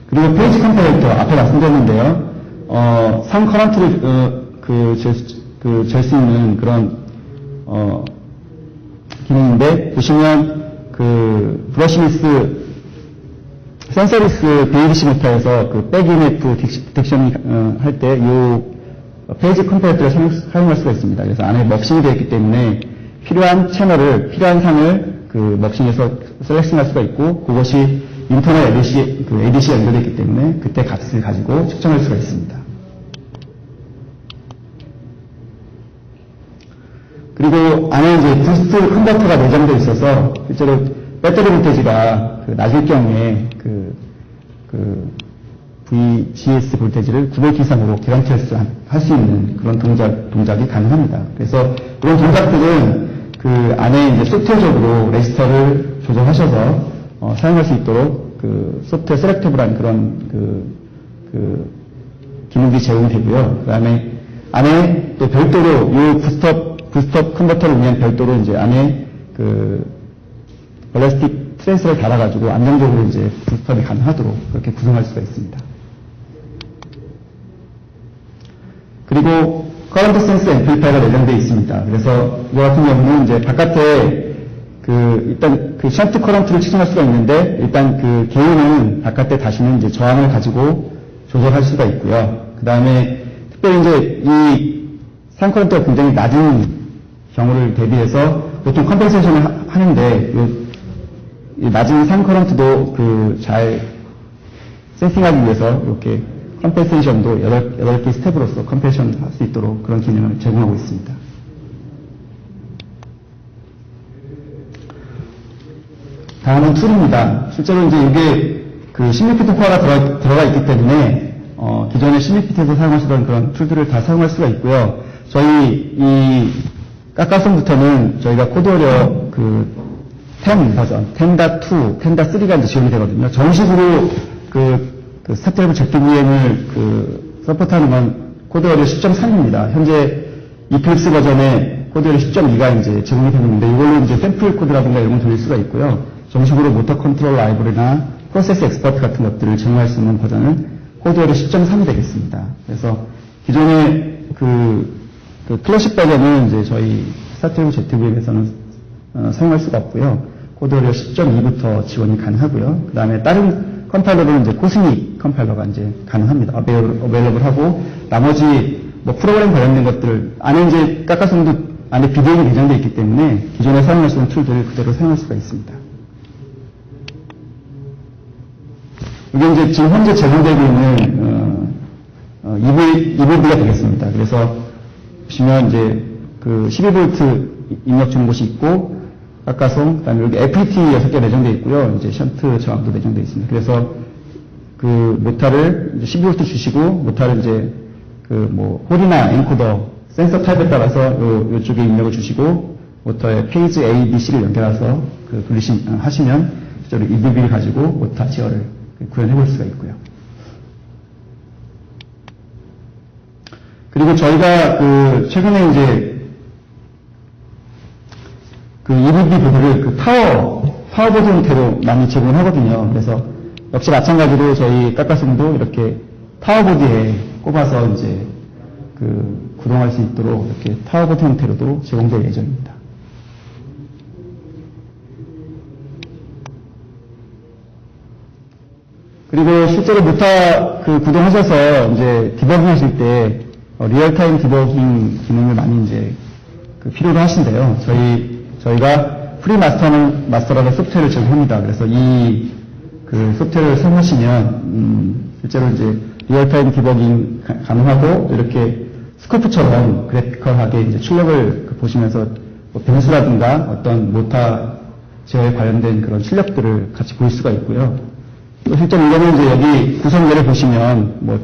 그리고 페이지 컴퍼레이터 앞에 말씀드렸는데요. 상 커런트를 잴 수 있는 그런 기능인데 보시면 그 브러시리스 센서리스 BADC 모터에서 그 백 EMF 디텍션 할 때 이 페이지 컴퍼레이터를 사용할 수가 있습니다. 그래서 안에 먹싱이 되어 있기 때문에 필요한 채널을, 필요한 상을 그 먹싱에서 셀렉팅할 수가 있고 그것이 인터널 ADC에 연결되어 있기 때문에 그때 값을 가지고 측정할 수가 있습니다. 그리고 안에 이제 부스트 컨버터가 내장되어 있어서 실제로 배터리 볼테이지가 낮을 경우에 VGS 볼테이지를 9V 이상으로 개런티 할 수 있는 그런 동작이 가능합니다. 그래서 이런 동작들은 그 안에 이제 소프트웨어적으로 레지스터를 조정하셔서 사용할 수 있도록 그 소프트웨어 셀렉터블한 그런 기능들이 제공이 되고요. 그 다음에 안에 또 별도로 이 부스트업 컨버터를 위한 별도로 이제 안에 그 발레스틱 트랜스를 달아가지고 안정적으로 이제 부스트업이 가능하도록 그렇게 구성할 수가 있습니다. 그리고 커런트 센스 앰플리파이어가 내장되어 있습니다. 그래서 이와 같은 경우는 이제 바깥에 일단 그 션트 커런트를 측정할 수가 있는데 일단 그 개요는 바깥에 다시는 이제 저항을 가지고 조절할 수가 있고요. 그 다음에 특별히 이제 이 상 커런트가 굉장히 낮은 경우를 대비해서 보통 컴pen세이션을 하는데 이 낮은 상 커런트도 잘 센싱하기 위해서 이렇게 컴pen세이션도 8개 스텝으로서 컴pen세이션 할 수 있도록 그런 기능을 제공하고 있습니다. 다음은 툴입니다. 실제로 이제 이게 그 16비트 코어가 들어가 있기 때문에 기존의 16비트에서 사용하시던 그런 툴들을 다 사용할 수가 있고요. 저희 이 까까송부터는 저희가 코드어려 10 버전, 10.2, 10.3가 이제 지원이 되거든요. 정식으로 스타트레벨 ZVM을 서포트하는 건 코드어려 10.3입니다. 현재 이클립스 버전에 코드어려 10.2가 이제 제공이 되고 있는데 이걸로 이제 샘플 코드라든가 이런 걸 돌릴 수가 있고요. 정식으로 모터 컨트롤 라이브러리나 프로세스 엑스퍼트 같은 것들을 제공할 수 있는 버전은 코드웨어 10.3이 되겠습니다. 그래서 기존의 클래식 버전은 이제 저희 스타트웨어 ZVM에서는 사용할 수가 없고요. 코드웨어 10.2부터 지원이 가능하고요. 그 다음에 다른 컴파일러들은 이제 코스믹 컴파일러가 이제 가능합니다. 어베일러블 하고, 나머지 뭐 프로그램 관련된 것들, 안에 이제 까까송도 안에 비디오가 내장되어 있기 때문에 기존에 사용하시던 툴들을 그대로 사용할 수가 있습니다. 이게 이제 지금 현재 제공되고 있는 EV가 되겠습니다. 그래서 보시면 이제 그 12V 입력 주는 곳이 있고, 까까송, 그다음에 여기 FET 6개 내장되어 있고요. 이제 션트 저항도 내장되어 있습니다. 그래서 그 모타를 이제 12V 주시고, 모타를 이제 그 뭐 홀이나 엔코더 센서 타입에 따라서 요쪽에 입력을 주시고, 모터에 페이지 A, B, C를 연결해서 하시면 실제로 EV를 가지고 모타 제어를 구현해 볼 수가 있고요. 그리고 저희가 최근에 이제 EVB 보드를 파워보드 형태로 많이 제공을 하거든요. 그래서 역시 마찬가지로 저희 까까송도 이렇게 파워보드에 꼽아서 이제 구동할 수 있도록 이렇게 파워보드 형태로도 제공될 예정입니다. 그리고 실제로 모타 구동하셔서 이제 디버깅 하실 때 리얼타임 디버깅 기능을 많이 이제 필요로 하신대요. 저희가 프리 마스터라는 소프트웨어를 제공합니다. 그래서 이 소프트웨어를 사용하시면 실제로 이제 리얼타임 디버깅 가능하고, 이렇게 스코프처럼 그래피컬하게 이제 출력을 보시면서 뭐 변수라든가 어떤 모타 제어에 관련된 그런 출력들을 같이 볼 수가 있고요. 또 실제로 이거는 이제 여기 구성예를 보시면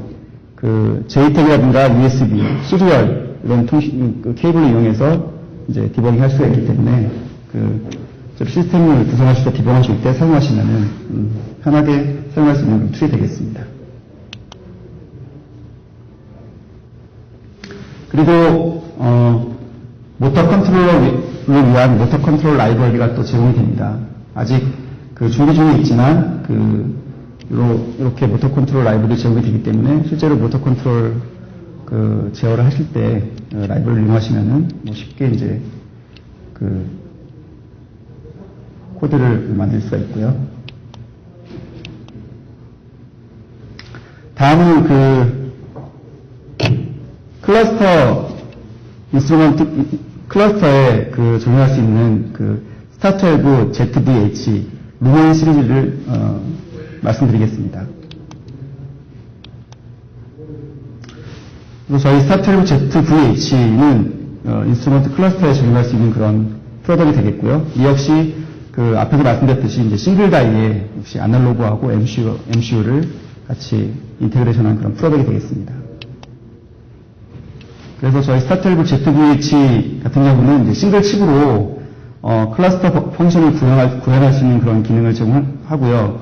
JTAG이라든가 USB, 시리얼 이런 케이블을 이용해서 이제 디버깅 할 수가 있기 때문에 시스템을 구성하실 때 디버깅하실 때 사용하시면은 편하게 사용할 수 있는 툴이 되겠습니다. 그리고 모터 컨트롤러를 위한 모터 컨트롤 라이브러리가 또 제공이 됩니다. 아직 준비 중에 있지만 이렇게 모터 컨트롤 라이브러리 제공이 되기 때문에 실제로 모터 컨트롤 제어를 하실 때 라이브러리를 이용하시면은 뭐 쉽게 이제 코드를 만들 수가 있고요. 다음은 클러스터 인스트루먼트 클러스터에 적용할 수 있는 스타12 ZVH 루멘 시리즈를 말씀드리겠습니다. 그리고 저희 스타12 ZVH는 인스트루먼트 클러스터에 적용할 수 있는 그런 프로덕이 되겠고요. 이 역시 앞에서 말씀드렸듯이 이제 싱글 다이에 역시 아날로그하고 MCU를 같이 인테그레이션한 그런 프로덕이 되겠습니다. 그래서 저희 스타12 ZVH 같은 경우는 이제 싱글 칩으로 클러스터 펑션을 구현할 수 있는 그런 기능을 제공하고요.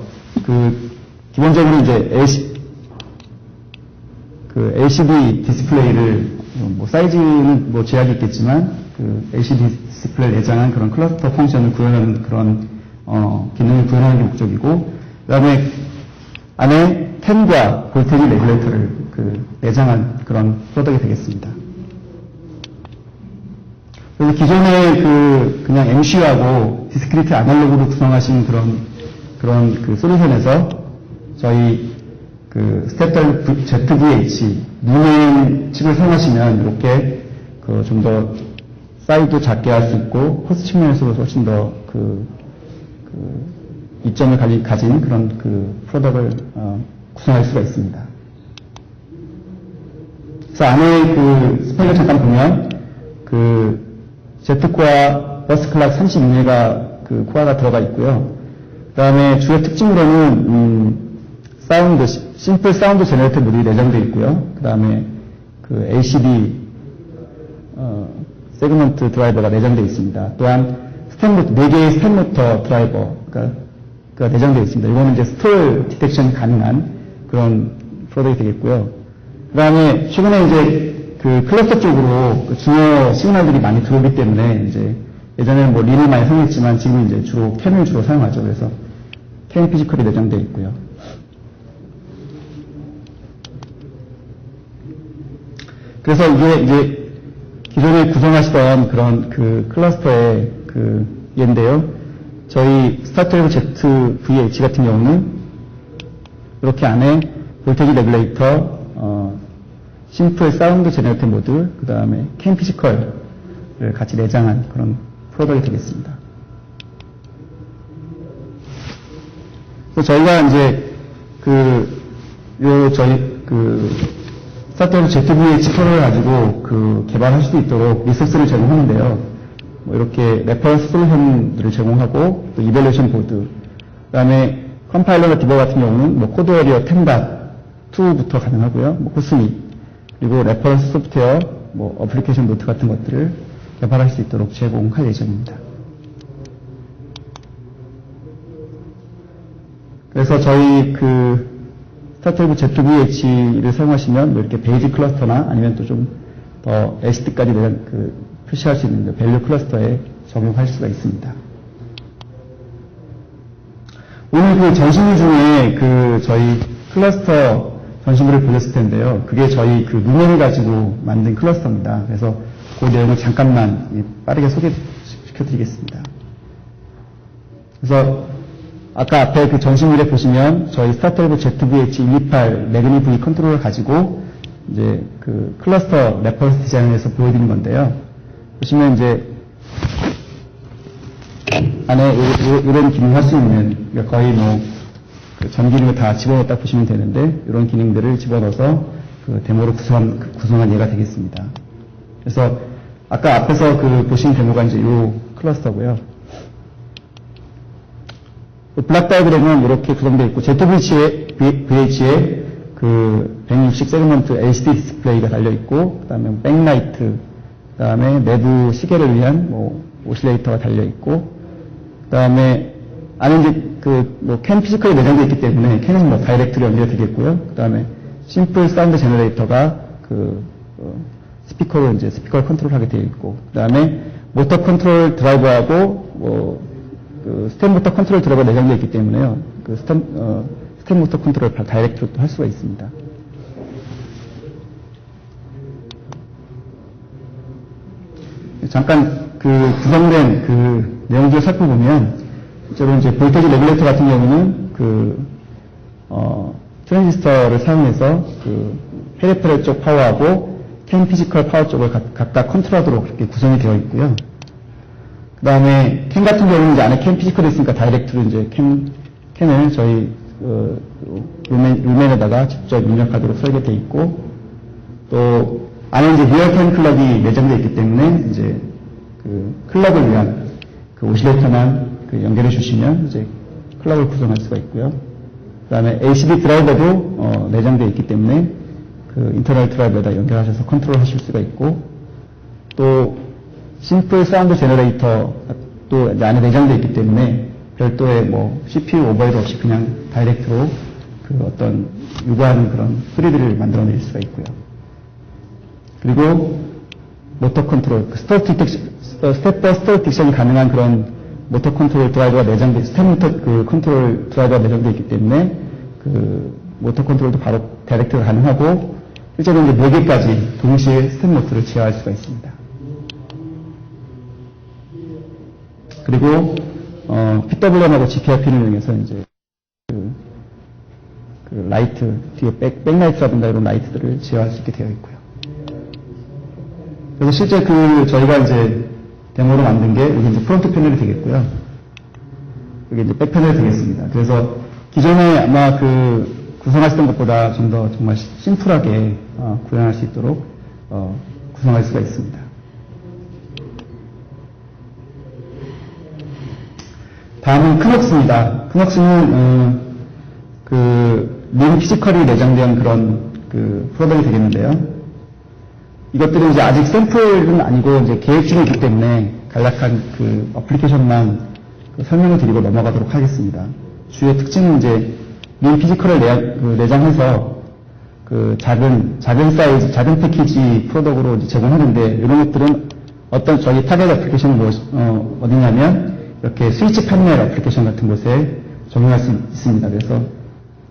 기본적으로 이제 LCD 디스플레이를 뭐 사이즈는 뭐 제약이 있겠지만 LCD 디스플레이 내장한 그런 클러스터 펑션을 구현하는 그런 기능을 구현하는 게 목적이고, 그다음에 안에 템과 볼테이지 레귤레이터를 내장한 그런 프로덕이 되겠습니다. 그래서 기존에 그냥 MCU하고 디스크리트 아날로그로 구성하신 그런 솔루션에서 저희 스타12 ZVH 루멘 칩을 사용하시면 이렇게 좀 더 사이즈도 작게 할 수 있고 코스트 측면에서도 훨씬 더 이점을 가진 그런 프로덕을 구성할 수가 있습니다. 그래서 안에 스펙을 잠깐 보면 Z코어 버스 클락 32메가 코어가 들어가 있고요. 그 다음에 주요 특징으로는 심플 사운드 제너레이터 모듈이 내장되어 있고요. 그 다음에 LCD 세그먼트 드라이버가 내장되어 있습니다. 또한 4개의 스텝 모터 드라이버가 내장되어 있습니다. 이거는 이제 스톨 디텍션이 가능한 그런 프로덕이 되겠고요. 그 다음에 최근에 이제 클러스터 쪽으로 중요 시그널들이 많이 들어오기 때문에 이제 예전에는 뭐 린을 많이 사용했지만 지금 이제 주로 캔을 주로 사용하죠. 그래서 캔 피지컬이 내장되어 있고요. 그래서 이게 이제 기존에 구성하시던 그런 그 클러스터의 그 얘인데요. 저희 스타12Z VH 같은 경우는 이렇게 안에 볼테지 레귤레이터, 심플 사운드 제너레이터 모듈, 그 다음에 캠 피지컬을 같이 내장한 그런 프로덕트가 되겠습니다. 그래서 저희가 이제 저희 스타12Z VH 프로를 가지고 개발할 수 있도록 리소스를 제공하는데요. 뭐 이렇게 레퍼런스 솔루션들을 제공하고 또 이밸루에이션 보드, 그 다음에 컴파일러나 디버 같은 경우는 뭐 코드 에리어 10.2부터 가능하고요. 뭐 코스미, 그리고 레퍼런스 소프트웨어, 뭐 어플리케이션 노트 같은 것들을 개발할 수 있도록 제공할 예정입니다. 그래서 저희 스타12Z VH를 사용하시면 뭐 이렇게 베이직 클러스터나 아니면 또 좀 더 에시드까지 표시할 수 있는 밸류 클러스터에 적용할 수가 있습니다. 오늘 전시물 중에 저희 클러스터 전시물을 보셨을 텐데요. 그게 저희 루멘을 가지고 만든 클러스터입니다. 그래서 그 내용을 잠깐만 빠르게 소개시켜드리겠습니다. 그래서 아까 앞에 전시물에 보시면 저희 스타12Z VH128 매그니 V 컨트롤러를 가지고 이제 클러스터 레퍼런스 디자인을 해서 보여드린 건데요. 보시면 이제 안에 이런 기능을 할 수 있는, 그러니까 거의 뭐 전 기능을 다 집어넣었다 보시면 되는데 이런 기능들을 집어넣어서 데모로 구성한 예가 되겠습니다. 그래서 아까 앞에서 보신 데모가 이제 이 클러스터고요. 블락 다이어그램은 이렇게 구성되어 있고 ZVH에 160 세그먼트 LCD 디스플레이가 달려 있고, 그다음에 백라이트, 그다음에 내부 시계를 위한 뭐 오실레이터가 달려 있고, 그다음에 안에 이제 캔 피지컬이 내장되어 있기 때문에 캔은 뭐 다이렉트로 연결이 되겠고요. 그다음에 심플 사운드 제너레이터가 스피커로 이제 스피커를 컨트롤하게 되어 있고, 그다음에 모터 컨트롤 드라이버하고 스텝 모터 컨트롤 드라이버가 내장되어 있기 때문에요. 스텝 모터 컨트롤을 다이렉트로 할 수가 있습니다. 잠깐 구성된 내용들을 살펴보면, 실제로 이제 볼테지 레귤레이터 같은 경우는 트랜지스터를 사용해서 페리페럴 쪽 파워하고 캔 피지컬 파워 쪽을 각각 컨트롤하도록 그렇게 구성이 되어 있고요. 그 다음에 캔 같은 경우는 이제 안에 캔 피지컬이 있으니까 다이렉트로 이제 캔을 저희 루멘에다가 직접 입력하도록 설계되어 있고, 또 안에 이제 리얼타임 클럭이 내장되어 있기 때문에 이제 클럭을 위한 오실레이터만 연결해 주시면 이제 클럭을 구성할 수가 있고요. 그 다음에 LCD 드라이버도 내장되어 있기 때문에 인터널 드라이버에다 연결하셔서 컨트롤 하실 수가 있고, 또 심플 사운드 제너레이터 또 이제 안에 내장되어 있기 때문에 별도의 뭐 CPU 오버헤드 없이 그냥 다이렉트로 어떤 요구하는 그런 소리들을 만들어낼 수가 있고요. 그리고 모터 컨트롤, 스텝 버스터 딕션이 가능한 그런 모터 컨트롤 드라이버가 내장돼, 스텝 모터 컨트롤 드라이버가 내장되어 있기 때문에 모터 컨트롤도 바로 다이렉트가 가능하고, 실제로 이제 4개까지 동시에 스텝 모터를 제어할 수가 있습니다. 그리고 PWM하고 GPIP를 이용해서 이제 라이트, 뒤에 백라이트라든가 이런 라이트들을 제어할 수 있게 되어 있고요. 그래서 실제 저희가 이제 데모로 만든 게 여기 이제 프론트 패널이 되겠고요. 여기 이제 백 패널이 되겠습니다. 그래서 기존에 아마 구성하시던 것보다 좀 더 정말 심플하게 구현할 수 있도록 구성할 수가 있습니다. 다음은 크녹스입니다. 크녹스는 린 피지컬이 내장된 그런 프로덕트이 되겠는데요. 이것들은 이제 아직 샘플은 아니고 이제 계획 중에 있기 때문에 간략한 어플리케이션만 설명을 드리고 넘어가도록 하겠습니다. 주요 특징은 이제 린 피지컬을 내장해서 작은 사이즈, 작은 패키지 프로덕트로 이제 제공하는데, 이런 것들은 저희 타겟 애플리케이션은 어디냐면, 이렇게 스위치 패널 애플리케이션 같은 곳에 적용할 수 있습니다. 그래서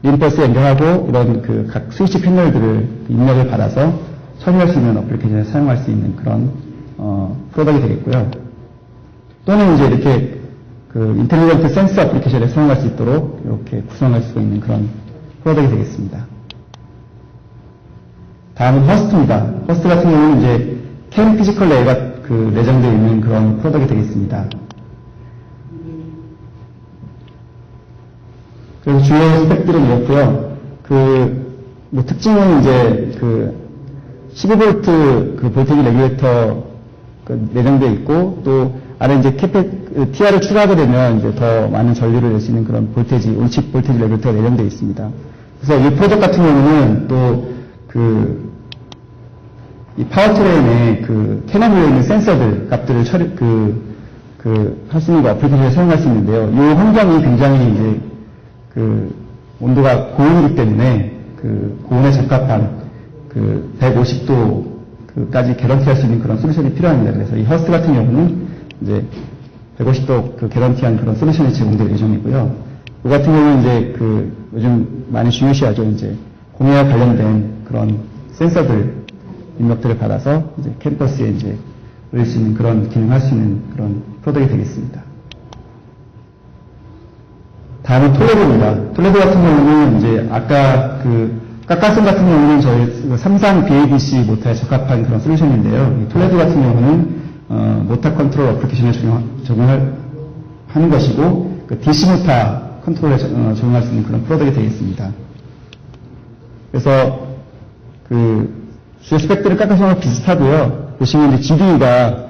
린버스에 연결하고 이런 각 스위치 패널들을 입력을 받아서 처리할 수 있는 애플리케이션에 사용할 수 있는 그런 프로덕트가 되겠고요. 또는 이제 이렇게 인텔리전트 센서 애플리케이션에 사용할 수 있도록 이렇게 구성할 수 있는 그런 프로덕트가 되겠습니다. 다음은 허스트입니다. 허스트 같은 경우는 이제 캠 피지컬 레이가 내장되어 있는 그런 프로덕트가 되겠습니다. 그래서 주요 스펙들은 이렇고요. 특징은 이제 12V 볼테이지 레귤레이터 내장되어 있고, 또 안에 이제 TR을 추가하게 되면 이제 더 많은 전류를 낼 수 있는 그런 볼테이지, 온칩 볼테이지 레귤레이터가 내장되어 있습니다. 그래서 이 프로덕트 같은 경우는 또 이 파워트레인에 캐논에 있는 센서들 값들을 할 수 있는 애플리케이션에 사용할 수 있는데요. 이 환경이 굉장히 이제 온도가 고온이기 때문에 고온에 적합한 150도까지 개런티할 수 있는 그런 솔루션이 필요합니다. 그래서 이 허스트 같은 경우는 이제 150도 개런티한 그런 솔루션이 제공될 예정이고요. 이 같은 경우는 이제 요즘 많이 중요시하죠. 이제 공해와 관련된 그런 센서들 입력들을 받아서 이제 캠퍼스에 이제 올릴 수 있는 그런 기능을 할 수 있는 그런 프로덕트가 되겠습니다. 다음은 톨레도입니다. 톨레도 같은 경우는 이제 아까 까까송 같은 경우는 저희 삼상 BADC 모터에 적합한 그런 솔루션인데요. 이 톨레도 같은 경우는 모터 컨트롤 애플리케이션에 적용하는 것이고, DC 모터 컨트롤에 적용할 수 있는 그런 프로덕트가 되겠습니다. 그래서 주요 스펙들은 까까송과 비슷하고요. 보시면 이제 GD가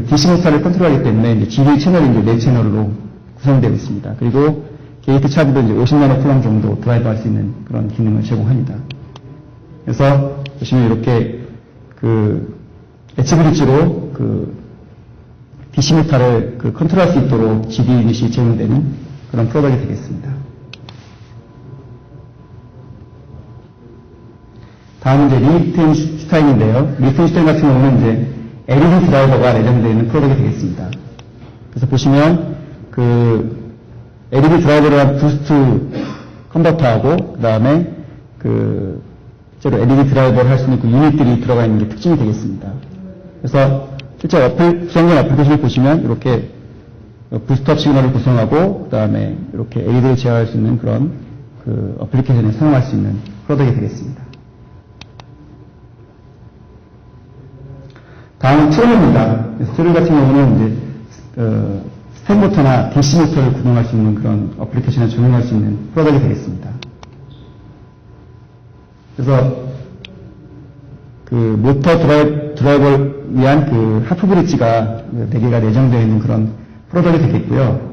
DC 모터를 컨트롤하기 때문에 이제 GD 채널이 이제 4채널로 구성되어 있습니다. 그리고 게이트 차지도 이제 50나노 쿨럼 정도 드라이브 할 수 있는 그런 기능을 제공합니다. 그래서 보시면 이렇게 엣지 브릿지로 DC 모터를 컨트롤할 수 있도록 GD 유닛이 제공되는 그런 프로덕트가 되겠습니다. 다음은 이제 리히텐슈타인인데요. 리히텐슈타인 같은 경우는 이제 LED 드라이버가 내장되어 있는 프로덕트가 되겠습니다. 그래서 보시면 LED 드라이버를 한 부스트 컨버터하고, 그 다음에 실제로 LED 드라이버를 할 수 있는 유닛들이 들어가 있는 게 특징이 되겠습니다. 그래서 실제 구성된 애플리케이션을 보시면 이렇게 부스트업 시그널을 구성하고, 그 다음에 이렇게 LED를 제어할 수 있는 그런 애플리케이션에 사용할 수 있는 프로덕트가 되겠습니다. 다음은 트롤입니다. 트롤 같은 경우는 이제 스텝 모터나 DC 모터를 구동할 수 있는 그런 애플리케이션에 적용할 수 있는 프로덕트가 되겠습니다. 그래서 모터 드라이버를 위한 하프 브릿지가 4개가 내장되어 있는 그런 프로덕트가 되겠고요.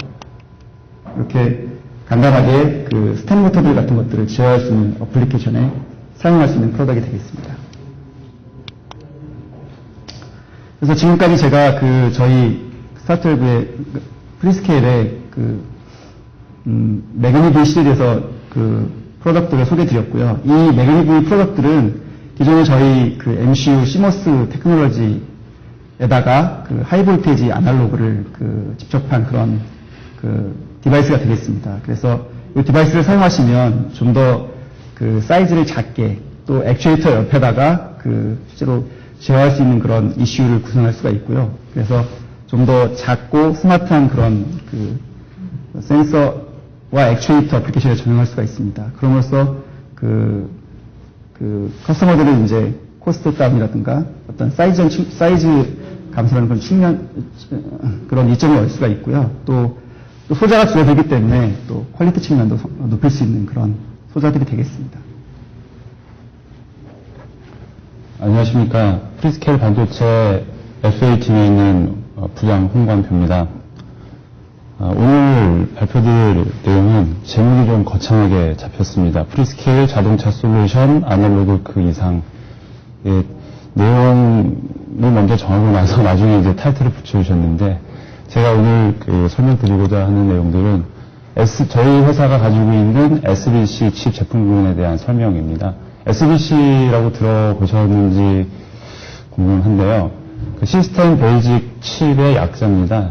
이렇게 간단하게 스텝 모터들 같은 것들을 제어할 수 있는 애플리케이션에 사용할 수 있는 프로덕트가 되겠습니다. 그래서 지금까지 제가 저희 스타트업의 프리스케일의 매그니브 시리즈에서 프로덕트를 소개해 드렸고요. 이 매그니브 프로덕트들은 기존에 저희 MCU CMOS 테크놀로지에다가 하이볼테이지 아날로그를 직접한 그런 디바이스가 되겠습니다. 그래서 이 디바이스를 사용하시면 좀 더 사이즈를 작게, 또 액추에이터 옆에다가 실제로 제어할 수 있는 그런 이슈를 구성할 수가 있고요. 그래서 좀 더 작고 스마트한 그런 센서와 액추에이터 애플리케이션에 적용할 수가 있습니다. 그럼으로써 커스터머들은 이제 코스트 다운이라든가 어떤 사이즈 감소라는 그런 이점을 얻을 수가 있고요. 또 소자가 줄어들기 때문에 또 퀄리티 측면도 높일 수 있는 그런 소자들이 되겠습니다. 안녕하십니까. 프리스케일 반도체 FA팀에 있는 부장 홍광표입니다. 오늘 발표드릴 내용은 제목이 좀 거창하게 잡혔습니다. 프리스케일 자동차 솔루션 아날로그 그 이상. 내용을 먼저 정하고 나서 나중에 이제 타이틀을 붙여주셨는데, 제가 오늘 설명드리고자 하는 내용들은 저희 회사가 가지고 있는 SBC 칩 제품군에 대한 설명입니다. SBC라고 들어보셨는지 궁금한데요. 그 시스템 베이직 칩의 약자입니다.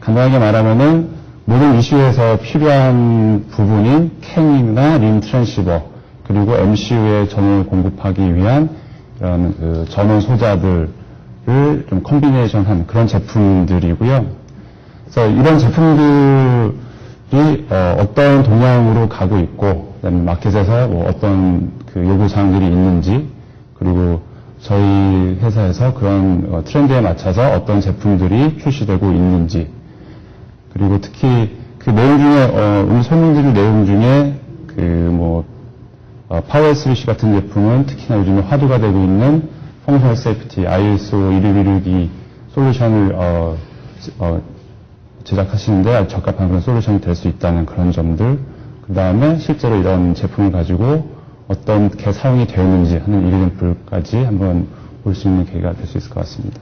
간단하게 말하면은 모든 이슈에서 필요한 부분인 캔이나 림 트랜시버 그리고 MCU의 전원을 공급하기 위한 이런 그 전원 소자들을 좀 컨비네이션한 그런 제품들이고요. 그래서 이런 제품들이 어떤 동향으로 가고 있고, 그다음에 마켓에서 뭐 어떤 그 요구 사항들이 있는지, 그리고 저희 회사에서 그런 트렌드에 맞춰서 어떤 제품들이 출시되고 있는지, 그리고 특히 그 내용 중에 오늘 설명드릴 내용 중에 파워 S3C 같은 제품은 특히나 요즘에 화두가 되고 있는 펑셔널 세이프티 ISO 11262 솔루션을 제작하시는데 아주 적합한 그런 솔루션이 될 수 있다는 그런 점들, 그 다음에 실제로 이런 제품을 가지고 어떻게 사용이 되었는지 하는 이그젬플까지 한번 볼 수 있는 계기가 될 수 있을 것 같습니다.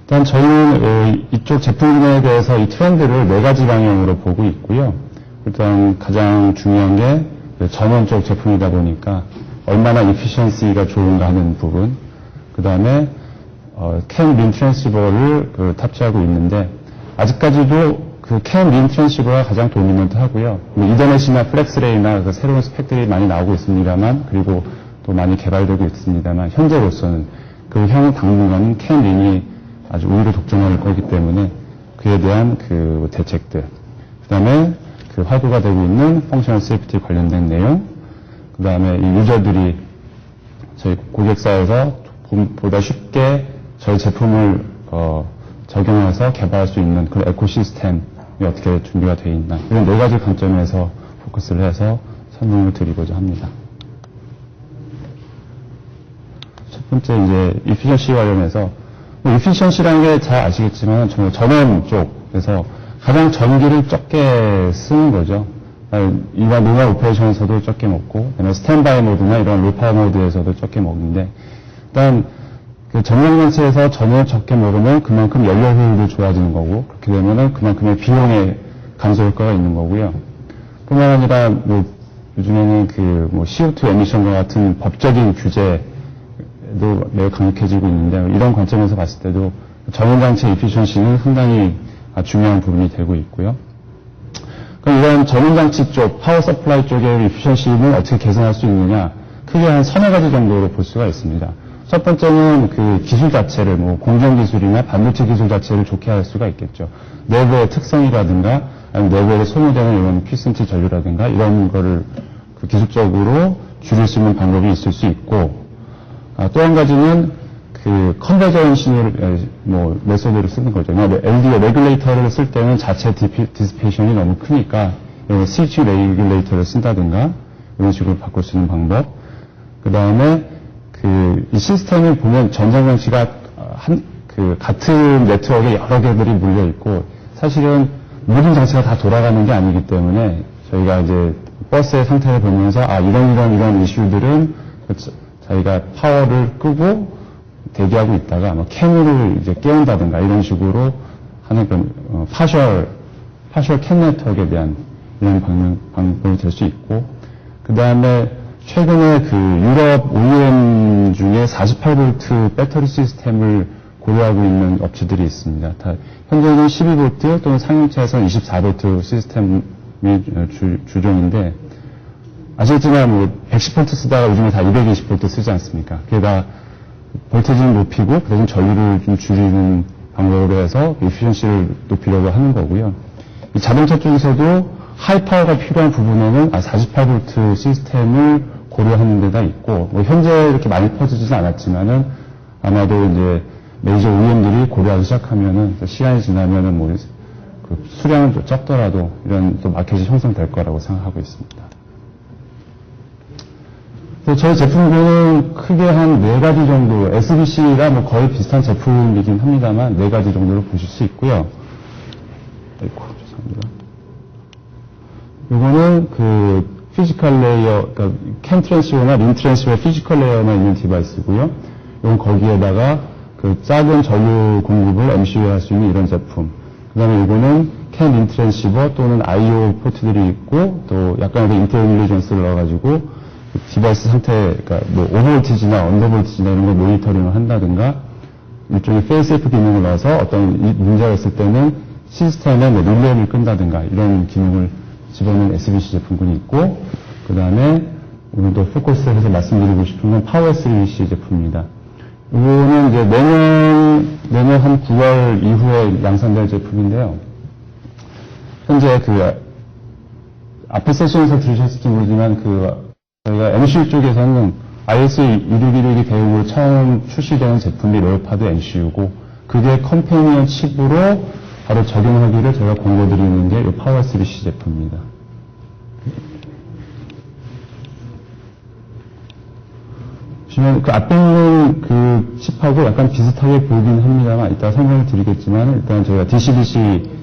일단 저희는 이쪽 제품군에 대해서 이 트렌드를 4가지 방향으로 보고 있고요. 일단 가장 중요한 게 전원 쪽 제품이다 보니까 얼마나 이피션시가 좋은가 하는 부분, 그 다음에 캔 린 트랜시버를 탑재하고 있는데 아직까지도 그 캔 린 트랜시버가 가장 도미넌트 하고요. 이더넷이나 플렉스레이나 그 새로운 스펙들이 많이 나오고 있습니다만, 그리고 또 많이 개발되고 있습니다만, 현재로서는 그 향후 당분간은 캔 린이 아주 우위를 독점할 거기 때문에 그에 대한 그 대책들, 그 다음에 그 화두가 되고 있는 펑셔널 세이프티 관련된 내용, 그 다음에 이 유저들이 저희 고객사에서 보다 쉽게 저희 제품을 적용해서 개발할 수 있는 그런 에코시스템이 어떻게 준비가 되어 있나, 이런 4가지 관점에서 포커스를 해서 설명을 드리고자 합니다. 첫 번째 이제 이피션시 관련해서 이피션시라는 게 잘 아시겠지만 전원 쪽에서 가장 전기를 적게 쓰는 거죠. 일반 노멀 오퍼레이션에서도 적게 먹고, 그다음에 스탠바이 모드나 이런 로파 모드에서도 적게 먹는데, 일단 그 전력장치에서 전원을 적게 먹으면 그만큼 연료 효율도 좋아지는 거고, 그렇게 되면은 그만큼의 비용의 감소 효과가 있는 거고요. 뿐만 아니라 요즘에는 CO2 에미션과 같은 법적인 규제도 매우 강력해지고 있는데, 이런 관점에서 봤을 때도 전원장치의 이피션시는 상당히 중요한 부분이 되고 있고요. 그럼 이런 전원장치 쪽, 파워 서플라이 쪽의 이피션시는 어떻게 개선할 수 있느냐? 크게 한 3-4가지 정도로 볼 수가 있습니다. 첫 번째는 그 기술 자체를, 공정 기술이나 반도체 기술 자체를 좋게 할 수가 있겠죠. 내부의 특성이라든가, 아니면 내부에 소모되는 이런 피슨티 전류라든가, 이런 거를 그 기술적으로 줄일 수 있는 방법이 있을 수 있고, 또 한 가지는 그 컨버전신을 메소드를 쓰는 거죠. LDO 레귤레이터를 쓸 때는 자체 디스페이션이 너무 크니까 스위치 레귤레이터를 쓴다든가 이런 식으로 바꿀 수 있는 방법. 그 다음에 이 시스템을 보면 전자장치가 같은 네트워크에 여러 개들이 물려 있고, 사실은 모든 장치가 다 돌아가는 게 아니기 때문에 저희가 이제 버스의 상태를 보면서 이런 이슈들은 저희가 파워를 끄고 대기하고 있다가 캔을 이제 깨운다든가 이런 식으로 하는 그런 파셜 캔 네트워크에 대한 이런 방법이 될 수 있고, 그 다음에 최근에 그 유럽 OEM 중에 48V 배터리 시스템을 고려하고 있는 업체들이 있습니다. 현재는 12V 또는 상용차에서는 24V 시스템이 주종인데, 아시겠지만 110V 쓰다가 요즘에 다 220V 쓰지 않습니까? 게다가 볼테지는 높이고 그 대신 전류를 좀 줄이는 방법으로 해서 에피션시를 높이려고 하는 거고요. 이 자동차 쪽에서도 하이파워가 필요한 부분에는 48V 시스템을 고려하는 데가 있고, 현재 이렇게 많이 퍼지지는 않았지만은 아마도 이제 메이저 OEM들이 고려하기 시작하면은 시간이 지나면은 그 수량은 또 적더라도 이런 또 마켓이 형성될 거라고 생각하고 있습니다. 저희 제품군은 크게 한 4가지 정도, SBC가 거의 비슷한 제품이긴 합니다만 4가지 정도로 보실 수 있고요. 죄송합니다. 요거는 그 피지컬 레이어, 그러니까 캔 트랜시버나 린 트랜시버 피지컬 레이어만 있는 디바이스고요. 이건 거기에다가 그 작은 전류 공급을 MCU에 할 수 있는 이런 제품. 그 다음에 이거는 캔 인트랜시버 또는 I/O 포트들이 있고 또 약간의 인텔리전스를 넣어가지고 디바이스 상태, 그러니까 뭐 오버볼티지나 언더볼티지나 이런 걸 모니터링을 한다든가 일종의 페이스세이프 기능을 넣어서 어떤 문제가 있을 때는 시스템에 뭐 릴레이를 끈다든가 이런 기능을 집어넣은 SBC 제품군이 있고, 그 다음에 오늘도 포커스해서 말씀드리고 싶은 건 파워 SBC 제품입니다. 이거는 이제 내년 한 9월 이후에 양산될 제품인데요. 현재 그 앞에 세션에서 들으셨을지 모르지만 저희가 MCU 쪽에서는 IS2616이 대용으로 처음 출시되는 제품이 레오파드 MCU고 그게 컴패니언 칩으로 바로 적용하기를 제가 권고드리는 게 이 파워 SBC 제품입니다. 보시면 그 앞에 있는 그 칩하고 약간 비슷하게 보이긴 합니다만 이따 설명을 드리겠지만 일단 저희가 DC-DC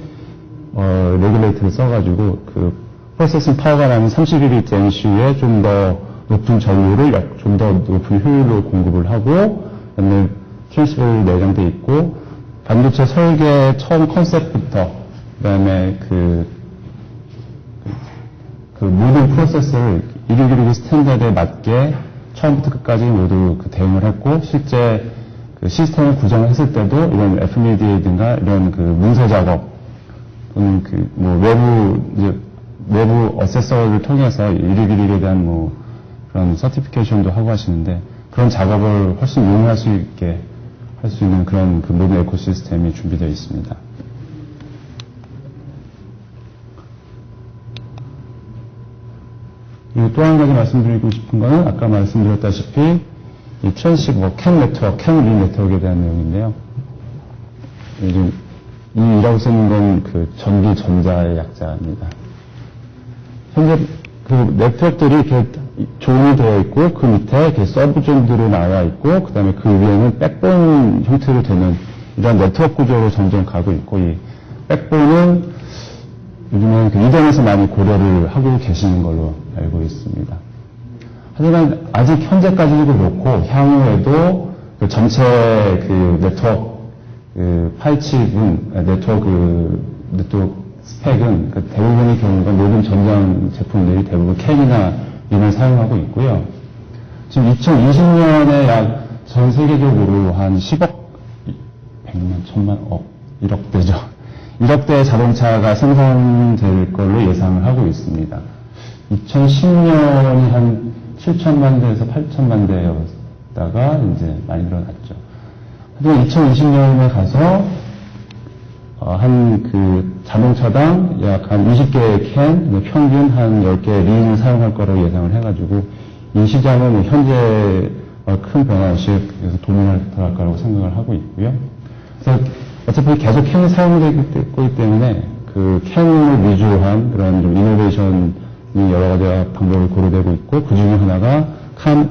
레귤레이터를 써가지고 그 프로세싱 파워가 나는 31Hz MCU에 좀 더 높은 전류를 좀 더 높은 효율로 공급을 하고 그다음에 트랜스퍼로 내장돼 있고 반도체 설계 처음 컨셉부터 그다음에 그 모든 프로세스를 1616 스탠다드에 맞게 처음부터 끝까지 모두 모두 했고 실제 그 시스템을 구성을 했을 때도 이런 FMEA든가 이런 그 문서 작업 또는 그 뭐 외부 어세서를 통해서 1616에 대한 뭐 그런 서티피케이션도 하고 하시는데 그런 작업을 훨씬 용이할 수 있게 할 수 있는 그런 그 모든 에코시스템이 준비되어 있습니다. 그리고 또 한 가지 말씀드리고 싶은 거는 아까 말씀드렸다시피 이 트랜시버, 캔 네트워크, 캔 리 네트워크에 대한 내용인데요. 요즘 이라고 쓰는 건 그 전기 전자의 약자입니다. 현재 그 네트워크들이 이렇게 조인이 되어 있고 그 밑에 이렇게 서브존들이 나와 있고 그 다음에 그 위에는 백본 형태로 되는 이런 네트워크 구조로 점점 가고 있고 이 백본은 요즘은 그 이전에서 많이 고려를 하고 계시는 걸로 알고 있습니다. 하지만 아직 현재까지도 그렇고 향후에도 그 전체 그 네트워크 그 파이칩은 네트워크 스펙은 그 대부분의 경우가 모든 전장 제품들이 대부분 캔이나 린을 사용하고 있고요. 지금 2020년에 약 전 세계적으로 한 10억, 100만, 1000만, 1억 대죠. 1억 대의 자동차가 생산될 걸로 예상을 하고 있습니다. 2010년이 한 7천만 대에서 8천만 대였다가 이제 많이 늘어났죠. 하지만 2020년에 가서 한 그 자동차당 약 한 20개의 캔, 평균 한 10개의 린을 사용할 거라고 예상을 해가지고 이 시장은 현재 큰 변화 없이 계속 도민할 거라고 생각을 하고 있고요. 그래서 어차피 계속 캔이 사용되기 때문에 그 캔을 위주한 그런 좀 이노베이션이 여러 가지 방법을 고려되고 있고 그 중에 하나가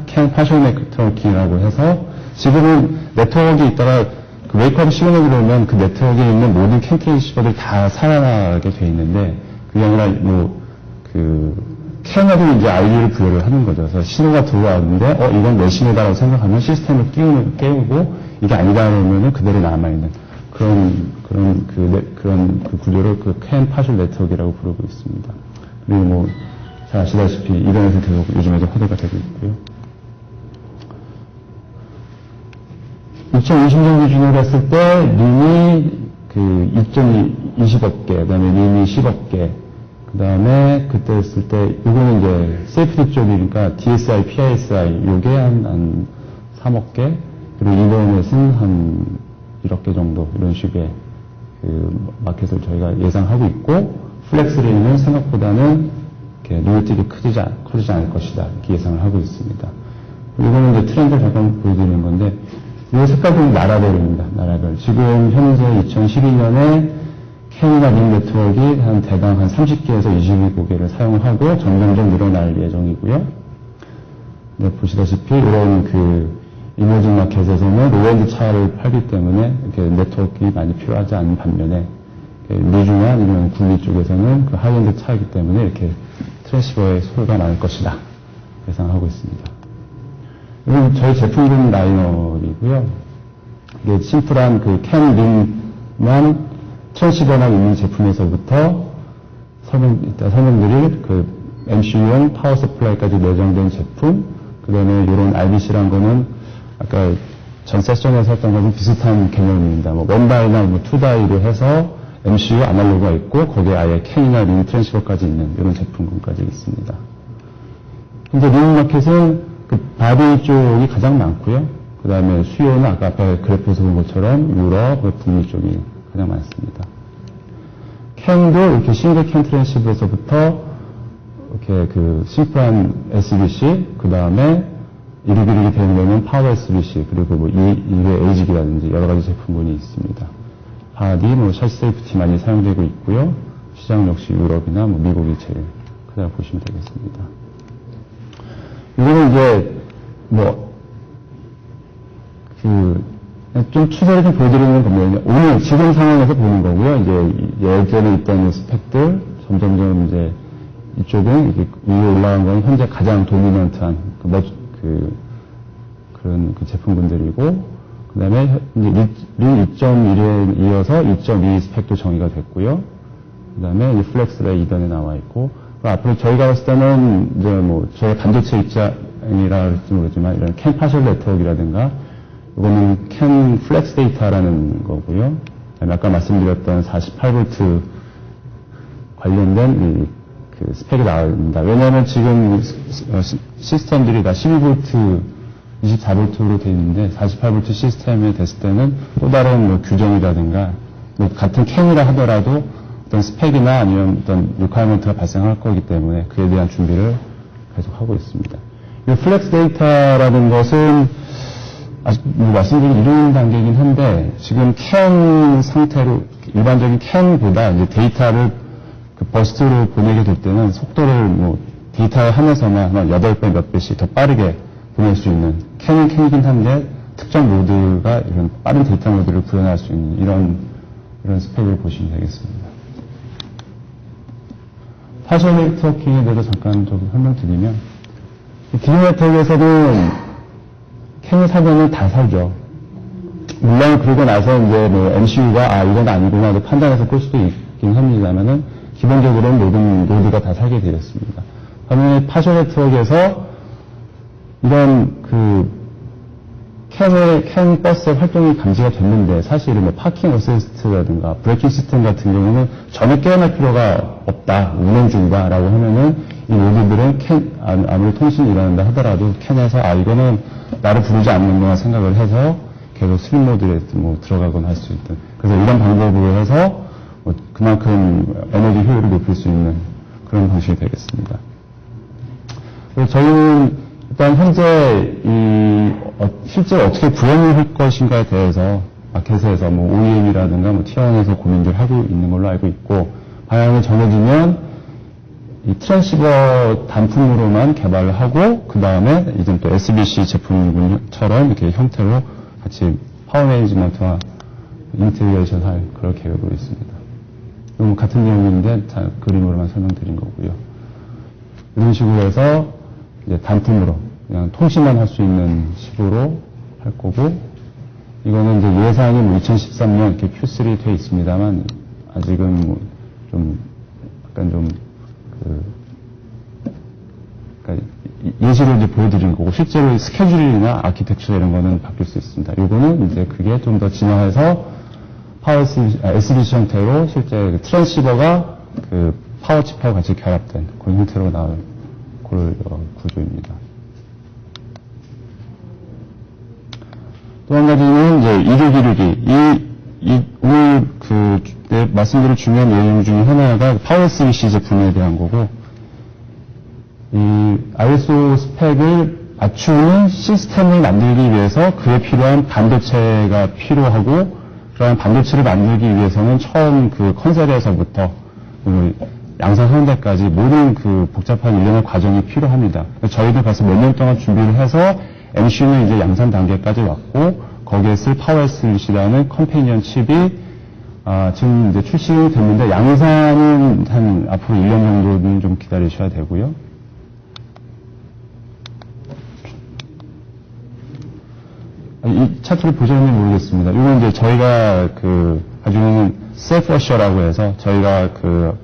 캔 파션 네트워킹이라고 해서 지금은 네트워크에 있다가 그 웨이크업 시그널이 들어오면 그 네트워크에 있는 모든 캔 트랜시버들이 다 살아나게 돼 있는데 그게 아니라 캔으로 이제 ID를 부여를 하는 거죠. 그래서 신호가 들어왔는데 이건 내 신호다라고 생각하면 시스템을 깨우고 이게 아니다 그러면은 그대로 남아있는 그런 그 구조를 그 캔 파션 네트워크라고 부르고 있습니다. 그리고 뭐 잘 아시다시피 이론에서 계속 요즘에도 화두가 되고 있고요. 2020년 기준으로 했을 때 린이 그 2.20억 개, 그다음에 린이 10억 개, 그다음에 그때 했을 때 이거는 이제 세이프티 쪽이니까 DSI, PISI 요게 한 3억 개, 그리고 이번에는 한 1억 개 정도 이런 식의 그 마켓을 저희가 예상하고 있고 플렉스 린은 생각보다는 이렇게 눈에 띄게 커지지 않을 것이다 이렇게 예상을 하고 있습니다. 이거는 이제 트렌드를 잠깐 보여드리는 건데. 이 색깔은 나라별입니다. 나라별. 지금 현재 2012년에 캔이나 린 네트워크가 한 대당 한 30개에서 22개를 사용을 하고 점점점 늘어날 예정이고요. 네, 보시다시피 이런 그 이머징 마켓에서는 로엔드 차를 팔기 때문에 이렇게 네트워크가 많이 필요하지 않은 반면에 미주나 아니면 국내 쪽에서는 그 하이엔드 차이기 때문에 이렇게 트랜시버의 소요가 많을 것이다 예상하고 있습니다. 이건 저희 제품군 라인업이고요. 이게 심플한 그 캔 린만 트랜시버만 있는 제품에서부터 이따 설명드릴 그 MCU용 파워 서플라이까지 내장된 제품, 그 다음에 이런 RBC란 거는 아까 전 세션에서 했던 거는 비슷한 개념입니다. 뭐 원다이나 뭐 투다이로 해서 MCU 아날로그가 있고 거기에 아예 캔이나 링 트랜시버까지 있는 이런 제품군까지 있습니다. 현재 미국 마켓은 그 바디 쪽이 가장 많고요. 그 다음에 수요는 아까 앞에 그래프에서 본 것처럼 유럽, 북미 쪽이 가장 많습니다. 캔도 이렇게 싱글 캔 트랜시버에서부터 이렇게 그 심플한 SBC, 그 다음에 이리기리기 되는 거는 파워 SBC, 그리고 뭐 이게 AGB라든지 여러 가지 제품군이 있습니다. 바디, 뭐 샤시 세이프티 많이 사용되고 있고요. 시장 역시 유럽이나 뭐 미국이 제일 크다고 보시면 되겠습니다. 이거는 이제 뭐 좀 추세를 좀 보여드리는 겁니다. 오늘 지금 상황에서 보는 거고요. 이제 예전에 있던 스펙들 점점점 이제 이쪽은 이렇게 위에 올라간 건 현재 가장 도미넌트한 그런 그 제품군들이고, 그 다음에 이제 링 2.1에 이어서 2.2 스펙도 정의가 됐고요. 그 다음에 이 플렉스가 2단에 나와 있고, 앞으로 저희가 봤을 때는 이제 뭐 저희 반도체 입장이라 할지 모르지만 이런 캔 파셜 네트워크라든가 이거는 캔 플렉스 데이터라는 거고요. 아까 말씀드렸던 48V 관련된 그 스펙이 나옵니다. 왜냐하면 지금 시스템들이 다 12V, 24V로 되어 있는데 48V 시스템에 됐을 때는 또 다른 뭐 규정이라든가 뭐 같은 캔이라 하더라도 어떤 스펙이나 아니면 어떤 리퀘어먼트가 발생할 거기 때문에 그에 대한 준비를 계속 하고 있습니다. 이 플렉스 데이터라는 것은 아직 뭐 말씀드린 이런 단계이긴 한데 지금 캔 상태로 일반적인 캔보다 이제 데이터를 그 버스트로 보내게 될 때는 속도를 뭐 데이터에 한해서만 한 8배 몇 배씩 더 빠르게 보낼 수 있는 캔은 캔이긴 한데 특정 모드가 이런 빠른 데이터 모드를 구현할 수 있는 이런 스펙을 보시면 되겠습니다. 파셜 네트워킹에 대해서 잠깐 좀 설명드리면 기존 네트워크에서는 캔을 사면은 다 살죠. 물론 그러고 나서 이제 뭐 MCU가 이건 아니구나 판단해서 끌 수도 있긴 합니다만은 기본적으로는 모든 노드가 다 살게 되었습니다. 그러면 파셜 네트워크에서 이런 그 캔 버스의 활동이 감지가 됐는데 사실은 뭐 파킹 어시스트라든가 브레이킹 시스템 같은 경우는 전혀 깨어날 필요가 없다, 운행 중이다라고 하면은 이 노드들은 아무리 통신이 일어난다 하더라도 캔에서 이거는 나를 부르지 않는구나 생각을 해서 계속 슬립 모드에 뭐 들어가거나 할 수 있던, 그래서 이런 방법으로 해서 뭐 그만큼 에너지 효율을 높일 수 있는 그런 방식이 되겠습니다. 그래서 저희는 일단 현재 실제로 어떻게 구현을 할 것인가에 대해서 마켓에서 뭐 OEM이라든가 뭐 T1에서 고민들 하고 있는 걸로 알고 있고, 방향이 정해지면 이 트랜시버 단품으로만 개발을 하고 그 다음에 이제 또 SBC 제품처럼 이렇게 형태로 같이 파워 매니지먼트와 인테그레이션 할 그런 계획으로 있습니다. 이건 같은 내용인데 그림으로만 설명드린 거고요. 이런 식으로 해서 이제 단품으로 그냥 통신만 할 수 있는 식으로 할 거고, 이거는 이제 예상이 뭐 2013년 이렇게 Q3 돼 있습니다만 아직은 뭐 좀 약간 좀 그러니까 예시로 이제 보여드린 거고, 실제로 스케줄이나 아키텍처 이런 거는 바뀔 수 있습니다. 요거는 이제 그게 좀 더 진화해서 파워 SBC 형태로 실제 그 트랜시버가 그 파워 칩하고 같이 결합된 그런 형태로 나올 그런 구조입니다. 또 한 가지는 이제 오늘 말씀드릴 중요한 내용 중에 하나가 파워 SBC 제품에 대한 거고, 이 ISO 스펙을 맞추는 시스템을 만들기 위해서 그에 필요한 반도체가 필요하고, 그러한 반도체를 만들기 위해서는 처음 그 컨셉에서부터 양산하는 데까지 모든 그 복잡한 일련의 과정이 필요합니다. 저희도 가서 몇 년 동안 준비를 해서 MCU는 이제 양산 단계까지 왔고, 거기에 쓸 파워 SBC라는 컴패니언 칩이 지금 이제 출시가 됐는데 양산은 한 앞으로 1년 정도는 좀 기다리셔야 되고요. 이 차트를 보셨는지 모르겠습니다. 이건 이제 저희가 가지고 있는 셀프 어셔라고 해서 저희가 그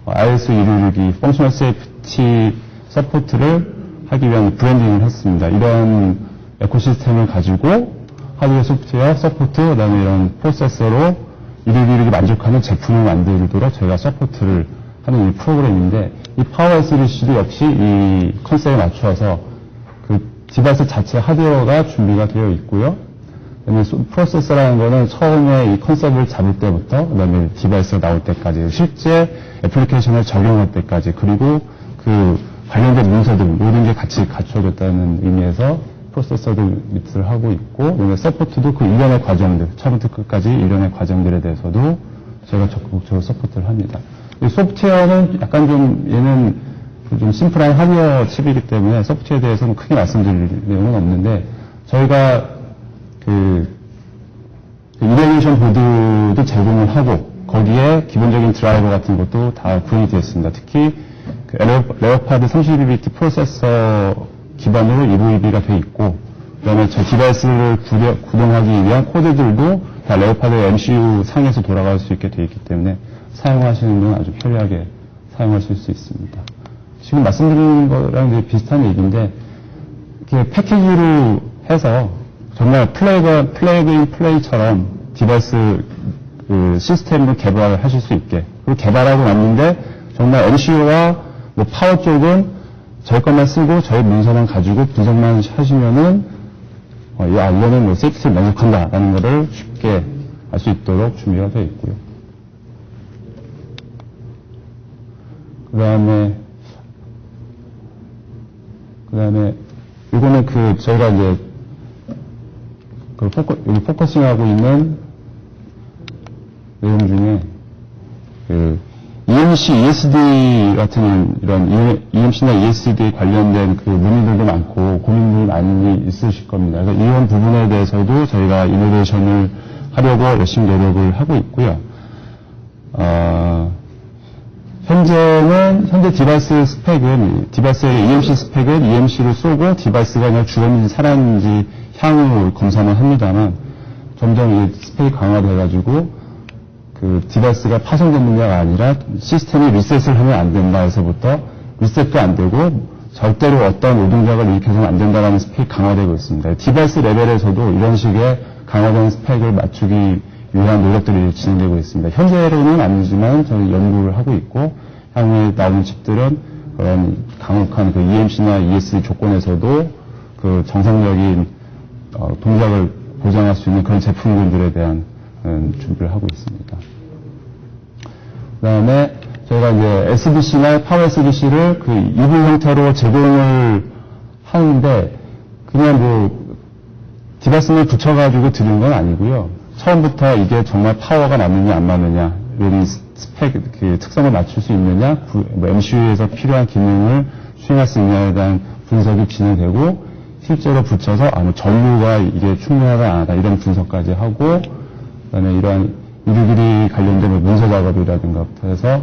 ISO 262 펑셔널 세이프티 서포트를 하기 위한 브랜딩을 했습니다. 이런 에코시스템을 가지고 하드웨어, 소프트웨어, 서포트, 그다음에 이런 프로세서로 이르기 만족하는 제품을 만들도록 저희가 서포트를 하는 이 프로그램인데, 이 파워 SDC도 역시 이 컨셉에 맞춰서 그 디바이스 자체 하드웨어가 준비가 되어 있고요. 그다음에 프로세서라는 거는 처음에 이 컨셉을 잡을 때부터 그다음에 디바이스가 나올 때까지, 실제 애플리케이션을 적용할 때까지, 그리고 그 관련된 문서들 모든 게 같이 갖춰졌다는 의미에서 프로세서들 밑을 하고 있고, 그다음에 서포트도 그 일련의 과정들, 처음부터 끝까지 일련의 과정들에 대해서도 저희가 적극적으로 서포트를 합니다. 이 소프트웨어는 약간 좀 얘는 좀 심플한 하드웨어 칩이기 때문에 소프트웨어에 대해서는 크게 말씀드릴 내용은 없는데, 저희가 그 이레이션 보드도 제공을 하고 거기에 기본적인 드라이버 같은 것도 다 구현이 되어 있습니다. 특히 그 레오파드 32비트 프로세서 기반으로 EVB가 되어 있고, 그다음에 저 디바이스를 구동하기 위한 코드들도 다 레오파드 MCU 상에서 돌아갈 수 있게 되어 있기 때문에 사용하시는 건 아주 편리하게 사용하실 수 있습니다. 지금 말씀드린 거랑 이제 비슷한 얘기인데, 이렇게 패키지로 해서 정말 플래그인 플레이처럼 디바이스 그 시스템을 개발을 하실 수 있게, 그리고 개발하고 났는데 정말 MCU와 뭐 파워 쪽은 저희 것만 쓰고 저희 문서만 가지고 분석만 하시면은 이거는 뭐 세이프티에 만족한다라는 것을 쉽게 알 수 있도록 준비가 되어 있고요. 그 다음에 이거는 그 저희가 이제 그 여기 포커싱하고 있는 내용 중에 그 EMC, ESD 같은 이런 EMC나 ESD 관련된 그 문의들도 많고 고민들이 많이 있으실 겁니다. 그래서 이런 부분에 대해서도 저희가 이노베이션을 하려고 열심히 노력을 하고 있고요. 현재 디바이스 스펙은, 디바이스의 EMC 스펙은 EMC로 쏘고 디바이스가 그냥 죽었는지 살았는지 향후 검사는 합니다만, 점점 이 스펙이 강화돼가지고 그 디바이스가 파손됐느냐가 아니라 시스템이 리셋을 하면 안 된다 해서부터 리셋도 안 되고 절대로 어떤 노동작을 일으켜서는 안 된다는 스펙이 강화되고 있습니다. 디바이스 레벨에서도 이런 식의 강화된 스펙을 맞추기 위한 노력들이 진행되고 있습니다. 현재로는 아니지만 저는 연구를 하고 있고, 향후에 나오는 칩들은 그런 강력한 그 EMC나 ESD 조건에서도 그 정상적인 동작을 보장할 수 있는 그런 제품군들에 대한 준비를 하고 있습니다. 그 다음에 저희가 이제 SDC나 파워 SDC를 그 EV 형태로 제공을 하는데, 그냥 뭐 디바이스를 붙여가지고 드리는 건 아니고요. 처음부터 이게 정말 파워가 맞느냐 안 맞느냐, 이런 스펙, 그 특성을 맞출 수 있느냐, 뭐 MCU에서 필요한 기능을 수행할 수 있느냐에 대한 분석이 진행되고, 실제로 붙여서 뭐 전류가 이게 충분하다 안 하다 이런 분석까지 하고, 그다음에 이러한 이리저리 관련된 문서 작업이라든가부터 해서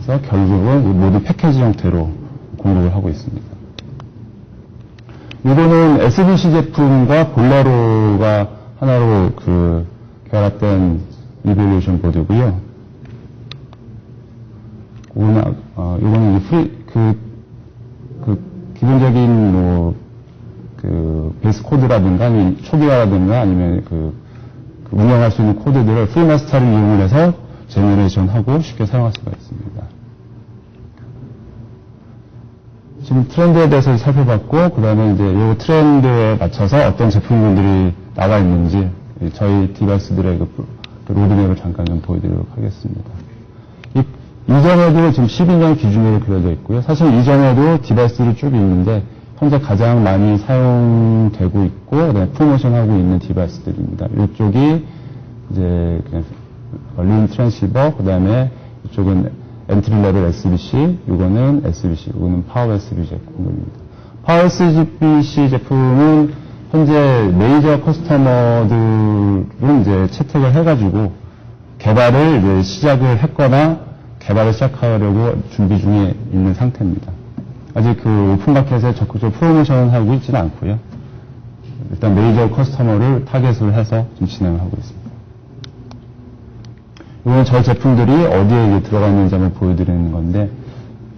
결국은 모든 패키지 형태로 공급을 하고 있습니다. 이거는 SDC 제품과 볼레로가 하나로 그 결합된 이벨루에이션 보드고요. 이거는 기본적인 그 베이스 코드라든가 아니면 초기화라든가 아니면 운영할 수 있는 코드들을 프리마스터를 이용을 해서 제너레이션하고 쉽게 사용할 수가 있습니다. 지금 트렌드에 대해서 살펴봤고, 그 다음에 이제 이 트렌드에 맞춰서 어떤 제품군들이 나와 있는지 저희 디바이스들의 그 로드맵을 잠깐 좀 보여드리도록 하겠습니다. 이전에도 지금 12년 기준으로 그려져 있고요. 사실 이전에도 디바이스들이 쭉 있는데 현재 가장 많이 사용되고 있고, 그다음에 프로모션하고 있는 디바이스들입니다. 이쪽이 이제 린 트랜시버, 그다음에 이쪽은 엔트리 레벨 SBC, 이거는 SBC, 이거는 파워 SBC 제품입니다. 파워 SBC 제품은 현재 메이저 커스터머들은 이제 채택을 해가지고 개발을 이제 시작을 했거나 개발을 시작하려고 준비 중에 있는 상태입니다. 아직 그 오픈마켓에 적극적으로 프로모션을 하고 있지는 않고요. 일단 메이저 커스터머를 타겟을 해서 좀 진행을 하고 있습니다. 이건 저희 제품들이 어디에 이제 들어가 있는지 한번 보여드리는 건데,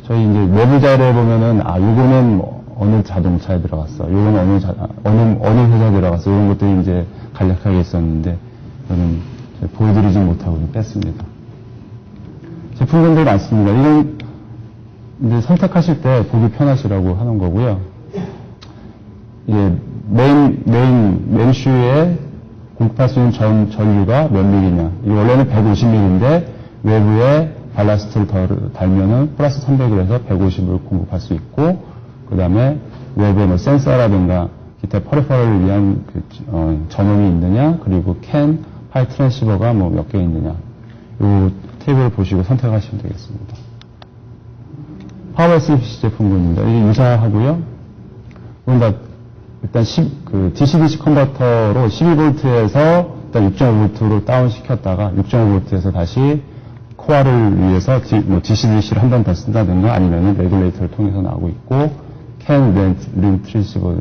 저희 이제 내부 자료에 보면은, 요거는 뭐 어느 자동차에 들어갔어. 요건 어느 회사에 들어갔어. 이런 것들이 이제 간략하게 있었는데, 저는 보여드리지 못하고 좀 뺐습니다. 제품군들이 많습니다. 이건 이제 선택하실 때 보기 편하시라고 하는 거고요. 이게 메인 슈에 공급할 수 있는 전류가 몇 밀리냐. 이게 원래는 150밀리인데 외부에 발라스트를 달면은 플러스 300을 해서 150을 공급할 수 있고, 그 다음에 외부에 뭐 센서라든가 기타 퍼리퍼럴을 위한 전원이 있느냐, 그리고 파이 트랜시버가 뭐 몇 개 있느냐. 이 테이블을 보시고 선택하시면 되겠습니다. 파워 SBC 제품군입니다. 이게 유사하고요. 이건 다 일단 DC-DC 컨버터로 12V에서 일단 6.5V로 다운시켰다가 6.5V에서 다시 코어를 위해서 DC-DC를 한 번 더 쓴다든가 아니면 레귤레이터를 통해서 나오고 있고, 린 트랜시버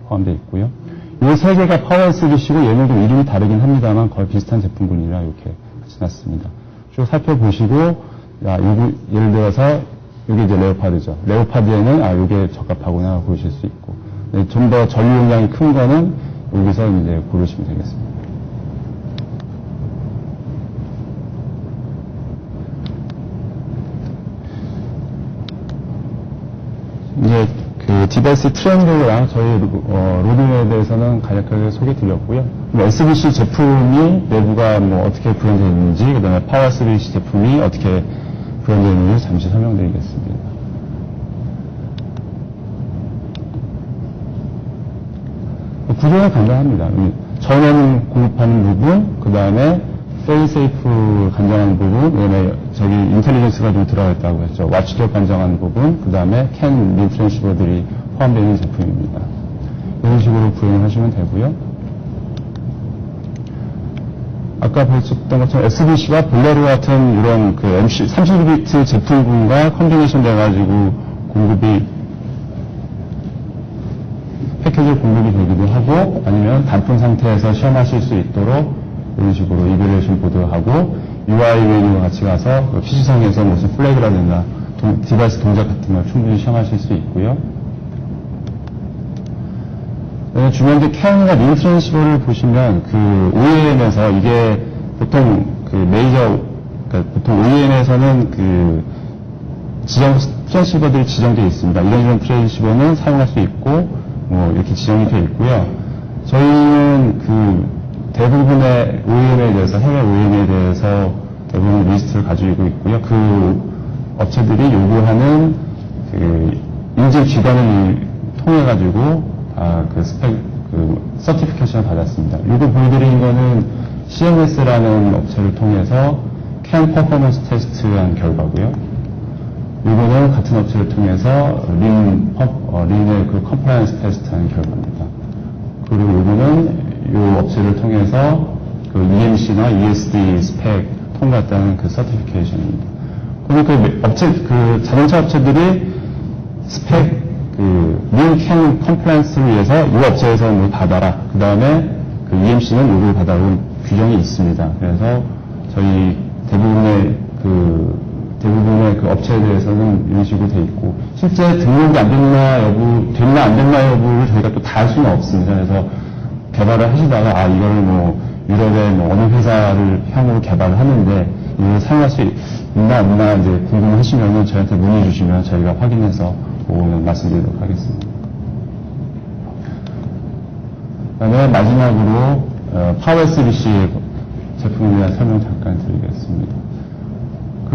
포함되어 있고요. 이 세 개가 파워 SBC고 얘네도 이름이 다르긴 합니다만 거의 비슷한 제품군이라 이렇게 같이 놨습니다. 쭉 살펴보시고, 예를 들어서 이게 이제 레오파드죠. 레오파드에는 이게 적합하구나 보실 수 있고, 좀 더 전류 용량이 큰 거는 여기서 이제 고르시면 되겠습니다. 이제 디바이스 트렌드랑 저희 로드맵에 대해서는 간략하게 소개드렸고요. SBC 제품이 내부가 뭐 어떻게 구현되어 있는지, 그 다음에 파워 SBC 제품이 어떻게 구현되어 있는지 잠시 설명드리겠습니다. 구조는 간단합니다. 전원 공급하는 부분, 그 다음에 페일세이프 간정하는 부분, 그 다음에 저기 인텔리전스가 좀 들어가 있다고 했죠. 와치격 간정하는 부분, 그 다음에 린 트랜시버들이 포함되어 있는 제품입니다. 이런 식으로 구현을 하시면 되고요. 아까 보셨던 것처럼 SBC와 볼레로 같은 이런 32비트 제품군과 컨비네이션 돼가지고 패키지 공급이 되기도 하고, 아니면 단품 상태에서 시험하실 수 있도록 이런 식으로 이베레이션 보드하고 UI 메뉴와 같이 가서 PC상에서 무슨 플래그라든가 디바이스 동작 같은 걸 충분히 시험하실 수 있고요. 중요한 게 캔과 린 트랜시버를 보시면 OEM에서 이게 보통 보통 OEM에서는 트랜시버들이 지정되어 있습니다. 이런 트랜시버는 사용할 수 있고, 뭐 이렇게 지정이 되어 있고요. 저희는 대부분의 OEM에 대해서, 해외 OEM에 대해서 대부분 리스트를 가지고 있고요. 업체들이 요구하는 인증 기관을 통해가지고 서티피케이션을 받았습니다. 이거 보여드린 거는 CMS라는 업체를 통해서 CAN 퍼포먼스 테스트한 결과고요. 이거는 같은 업체를 통해서 린의 컴플라이언스 테스트한 결과입니다. 그리고 이거는 이 업체를 통해서 EMC나 ESD 스펙 통과했다는 서티피케이션입니다. 그러니까 자동차 업체들이 스펙 린 CAN 컴플라이언스를 위해서 이 업체에서 뭐 받아라. 그 다음에 EMC는 요걸 받아라. 규정이 있습니다. 그래서 저희 대부분의 업체에 대해서는 이런 식으로 돼 있고, 실제 등록이 안 됐나 안 됐나 여부를 저희가 또 다 할 수는 없습니다. 그래서 개발을 하시다가 이거를 뭐 유럽의 어느 회사를 향으로 개발을 하는데 이걸 사용할 수 있나 없나 이제 궁금하시면은 저희한테 문의 주시면 저희가 확인해서 말씀드리도록 하겠습니다. 그다음에 마지막으로 파워 SBC 제품에 대한 설명 잠깐 드리겠습니다.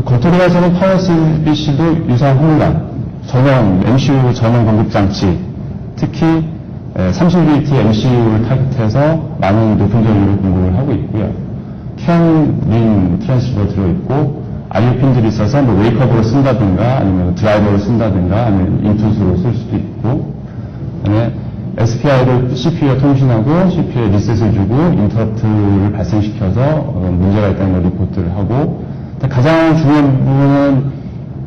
겉으로 봐서는 파워 SBC도 유사합니다. MCU 전원 공급 장치, 특히 30VT MCU를 타깃해서 많은 높은 전류를 공급을 하고 있고요. 린 트랜시버 들어있고, IO 핀들이 있어서 웨이크업으로 쓴다든가, 아니면 드라이버로 쓴다든가, 아니면 인풋으로 쓸 수도 있고, 그다음에 SPI를 CPU와 통신하고, CPU에 리셋을 주고, 인터럽트를 발생시켜서 문제가 있다는 걸 리포트를 하고, 가장 중요한 부분은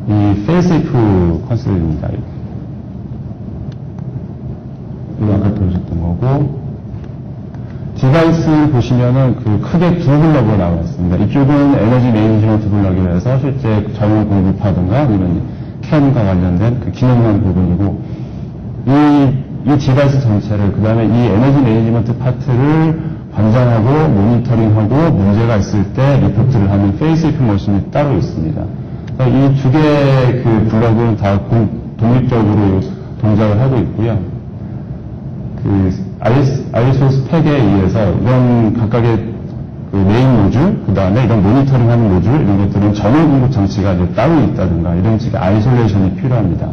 이 페일세이프 컨셉입니다. 이거 아까 보여줬던 거고, 디바이스 보시면은 그 크게 두 블럭으로 나와 있습니다. 이쪽은 에너지 매니지먼트 블럭이라 해서 실제 전원 공급하든가 아니면 캠과 관련된 그 기능만 부분이고, 이 디바이스 전체를, 그 다음에 이 에너지 매니지먼트 파트를 관장하고 모니터링하고 문제가 있을 때 리포트를 하는 페이스이프 머신이 따로 있습니다. 이 두 개의 그 블럭은 다 독립적으로 동작을 하고 있고요. 그 ISO 스펙에 의해서 이런 각각의 그 메인 모듈, 그 다음에 이런 모니터링 하는 모듈, 이런 것들은 전원 공급 장치가 이제 따로 있다든가 이런 식의 아이솔레이션이 필요합니다.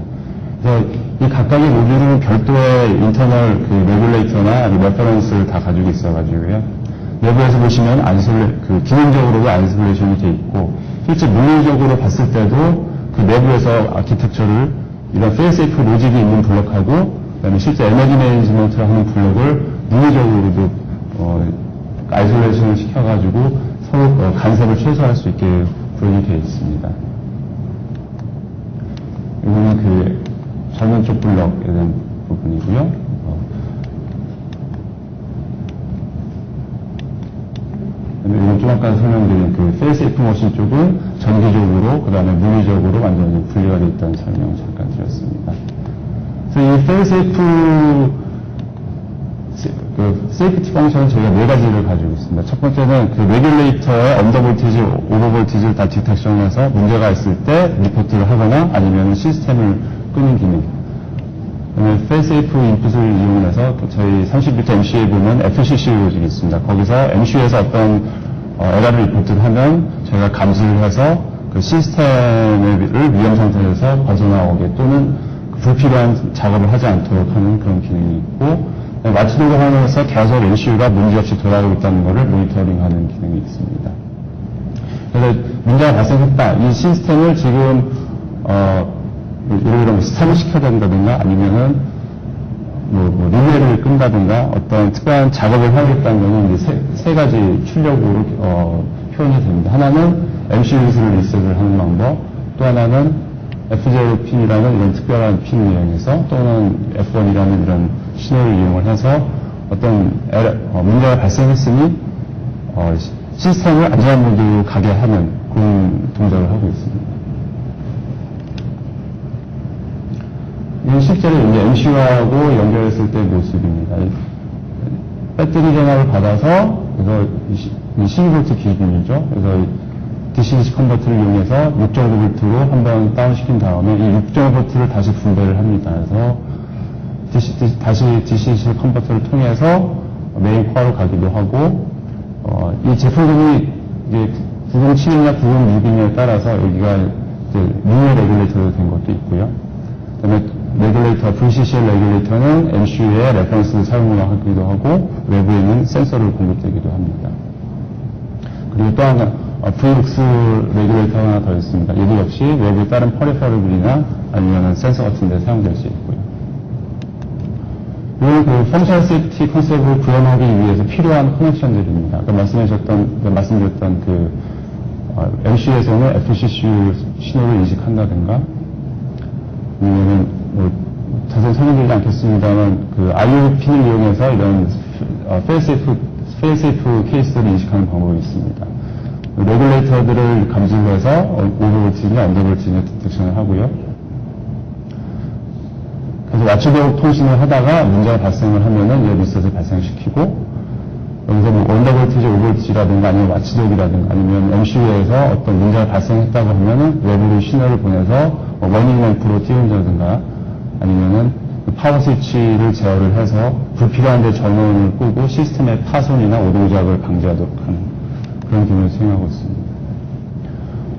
그래서 이 각각의 모듈은 별도의 인터널 그 레귤레이터나 레퍼런스를 다 가지고 있어가지고요. 내부에서 보시면 그 기능적으로도 아이솔레이션이 돼 있고, 실제 물리적으로 봤을 때도 그 내부에서 아키텍처를 이런 페일세이프 로직이 있는 블럭하고, 그다음에 실제 에너지 매니지먼트를 하는 블럭을 물리적으로도 아이솔레이션을 시켜가지고 서로 간섭을 최소화할 수 있게 구현이 되어 있습니다. 이거는 그 전원 쪽 블럭에 대한 부분이고요. 이건 좀 아까 설명드린 그 페일세이프 머신 쪽은 전기적으로, 그 다음에 물리적으로 완전히 분리가 되어 있다는 설명을 잠깐 드렸습니다. 그래서 이 페일세이프 그 세이프티 펑션은 저희가 네 가지를 가지고 있습니다. 첫 번째는 그 레귤레이터의 언더볼티지, 오버볼티지를 다 디텍션해서 문제가 있을 때 리포트를 하거나 아니면 시스템을 끄는 기능. 그다음에 페일세이프 인풋을 이용해서 저희 30비트 MCU에 보면 FCC 로직이 있습니다. 거기서 MCU에서 어떤 에러를 리포트를 하면 저희가 감지를 해서 그 시스템을 위험 상태에서 벗어나오게 또는 불필요한 작업을 하지 않도록 하는 그런 기능이 있고, 와치독을 하면서 계속 MCU가 문제없이 돌아가고 있다는 것을 모니터링하는 기능이 있습니다. 그래서 문제가 발생했다. 이 시스템을 지금 이런 스탑을 시켜야 된다든가 아니면은 릴레이를 끈다든가 어떤 특별한 작업을 하겠다는 것은 이제 세 가지 출력으로 표현이 됩니다. 하나는 MCU를 리셋을 하는 방법, 또 하나는 F0 핀이라는 이런 특별한 핀을 이용해서, 또는 F1이라는 이런 신호를 이용을 해서 어떤 문제가 발생했으니 시스템을 안전한 모드로 가게 하는 그런 동작을 하고 있습니다. 이건 실제로 이제 MCU하고 연결했을 때 모습입니다. 배터리 전압을 받아서, 그래서 12V 기준이죠. 그래서 DC-DC 컨버터를 이용해서 6.5V로 한번 다운시킨 다음에 이 6.5V를 다시 분배를 합니다. 그래서 다시 DC-DC 컨버터를 통해서 메인 코어로 가기도 하고, 이 제품군이 이제 907이냐 906이냐에 따라서 여기가 이제 리니어 레귤레이터로 된 것도 있고요. 그다음에 레귤레이터, VCCL 레귤레이터는 MCU의 레퍼런스를 사용을 하기도 하고, 외부에 있는 센서를 공급되기도 합니다. 그리고 또 하나, VLUX 레귤레이터가 하나 더 있습니다. 얘도 역시 외부의 다른 퍼리퍼럴이나 아니면 센서 같은 데 사용될 수 있고요. 이건 그 펑셔널 세이프티 컨셉을 구현하기 위해서 필요한 커넥션들입니다. 아까 말씀드렸던 그 MCU에서는 FCC 신호를 인식한다든가, 아니면은 자세히 설명드리지 않겠습니다만 그 IO 핀을 이용해서 이런 페일세이프 케이스를 인식하는 방법이 있습니다. 레귤레이터들을 감지해서 오버볼티지나 언더볼티지나 디텍션을 하고요. 그래서 와치독 통신을 하다가 문제가 발생을 하면은 이 리셋을 발생시키고, 여기서 언더볼티지, 오버볼티지라든가 아니면 와치독이라든가 아니면 MCU에서 어떤 문제가 발생했다고 하면은 외부로 신호를 보내서 워닝 램프로 띄운다든가 아니면은 파워 스위치를 제어를 해서 불필요한 데 전원을 끄고 시스템의 파손이나 오동작을 방지하도록 하는 그런 기능을 수행하고 있습니다.